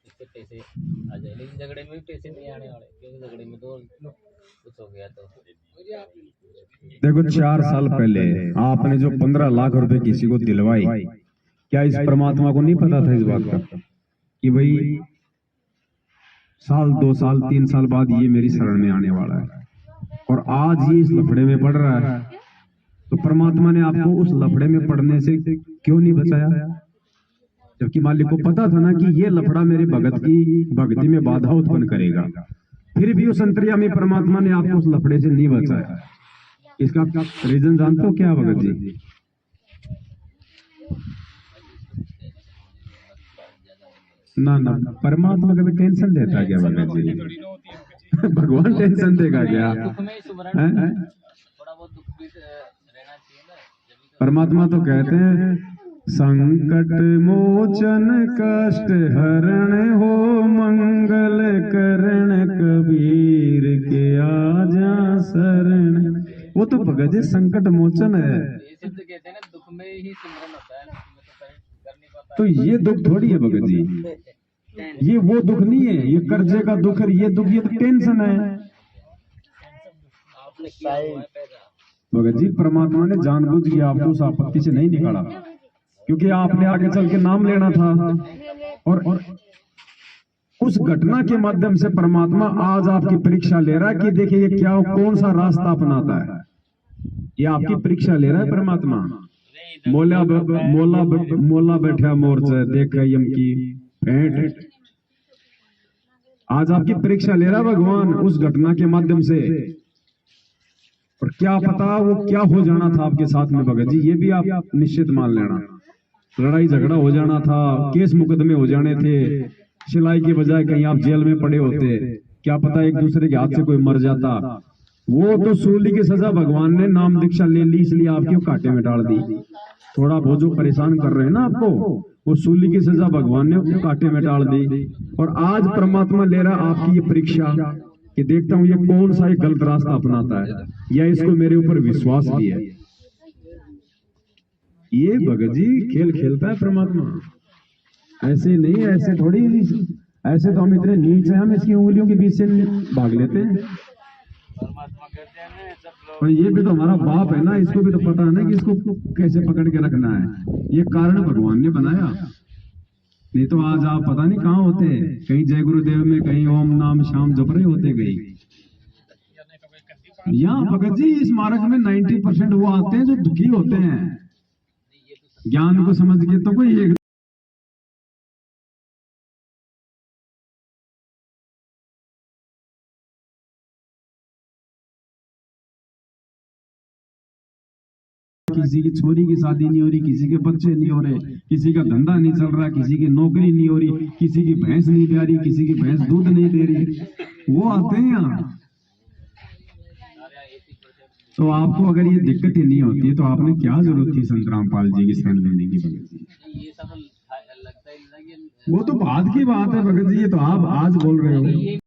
इससे पैसे आ जाए, लेकिन झगड़े में भी पैसे नहीं आने वाले क्योंकि झगड़े में तो कुछ हो गया तो। देखो 4 साल पहले आपने जो 15 लाख रुपए किसी को दिलवाई, क्या इस परमात्मा को नहीं पता था इस बात का कि भाई साल 2 साल 3 साल बाद ये मेरी शरण में आने वाला है, और आज ये इस लफड़े में पड़ रहा है, तो परमात्मा ने आपको उस लफड़े में पड़ने से क्यों नहीं बचाया? जबकि मालिक को पता था ना कि ये लफड़ा मेरे भक्ति में बाधा उत्पन्न करेगा, फिर भी उस अंतर्यामी परमात्मा ने आपको उस लफड़े से नहीं बचाया। इसका रीजन जानते हो क्या भगत जी? ना ना, परमात्मा कभी टेंशन देता क्या भगत जी? भगवान टेंशन देगा क्या? परमात्मा तो कहते हैं संकट मोचन कष्ट हरण हो मंगल करण कबीर के आजा शरण। वो तो भगत जी संकट मोचन है। कहते हैं ना दुख में ही सिमरन होता है, तो ये दुख थोड़ी है भगत जी, ये वो दुख नहीं है, ये कर्जे का दुख है, ये दुख, ये तो टेंशन है भगत जी। परमात्मा ने जानबूझ के आपको उस आपत्ति से नहीं निकाला, क्योंकि आपने आगे चल के नाम लेना था, और उस घटना के माध्यम से परमात्मा आज आपकी परीक्षा ले रहा है कि देखिए ये क्या, कौन सा रास्ता अपनाता है। ये आपकी परीक्षा ले रहा है परमात्मा। मोला बैठा मोर्चा देखा यम की भेंट, आज आपकी परीक्षा ले रहा है भगवान उस घटना के माध्यम से। और क्या पता वो क्या हो जाना था आपके साथ में भगत जी, ये भी आप निश्चित मान लेना। लड़ाई झगड़ा हो जाना था, केस मुकदमे हो जाने थे, सिलाई के बजाय कहीं आप जेल में पड़े होते, क्या पता एक दूसरे के हाथ से कोई मर जाता। वो तो सूली की सजा भगवान ने नाम दीक्षा ले ली, इसलिए आपके कांटे में डाल दी। थोड़ा बहुत जो परेशान कर रहे हैं ना आपको, वो सूली की सजा भगवान ने कांटे में डाल दी। और आज परमात्मा ले रहा आपकी ये परीक्षा कि देखता हूं ये कौन सा एक गलत रास्ता अपनाता है, या इसको मेरे ऊपर विश्वास भी है। ये भगत जी खेल खेलता है परमात्मा, ऐसे नहीं, ऐसे थोड़ी, ऐसे तो हम इतने नीच हैं, हम इसकी उंगलियों के बीच से भाग लेते हैं। पर ये भी तो हमारा बाप है ना, इसको भी तो पता है ना कि इसको कैसे पकड़ के रखना है। ये कारण भगवान ने बनाया, नहीं तो आज आप पता नहीं कहाँ होते, कहीं जय गुरुदेव में, कहीं ओम नाम श्याम जप रहे होते गई। यहाँ भगत जी इस मार्ग में 90% वो आते हैं जो दुखी होते हैं, ज्ञान को समझ के तो कोई एक किसी की छोरी की शादी नहीं हो रही, किसी के बच्चे नहीं हो रहे, किसी का धंधा नहीं चल रहा, किसी की नौकरी नहीं हो रही, किसी की भैंस नहीं ब्याह रही, किसी की भैंस दूध नहीं दे रही, वो आते हैं यहाँ। तो आपको अगर ये दिक्कत ही नहीं होती तो आपने क्या जरूरत थी संत रामपाल जी की शरण लेने की भगत जी? वो तो बाद की बात है भगत जी, ये तो आप आज बोल रहे हो।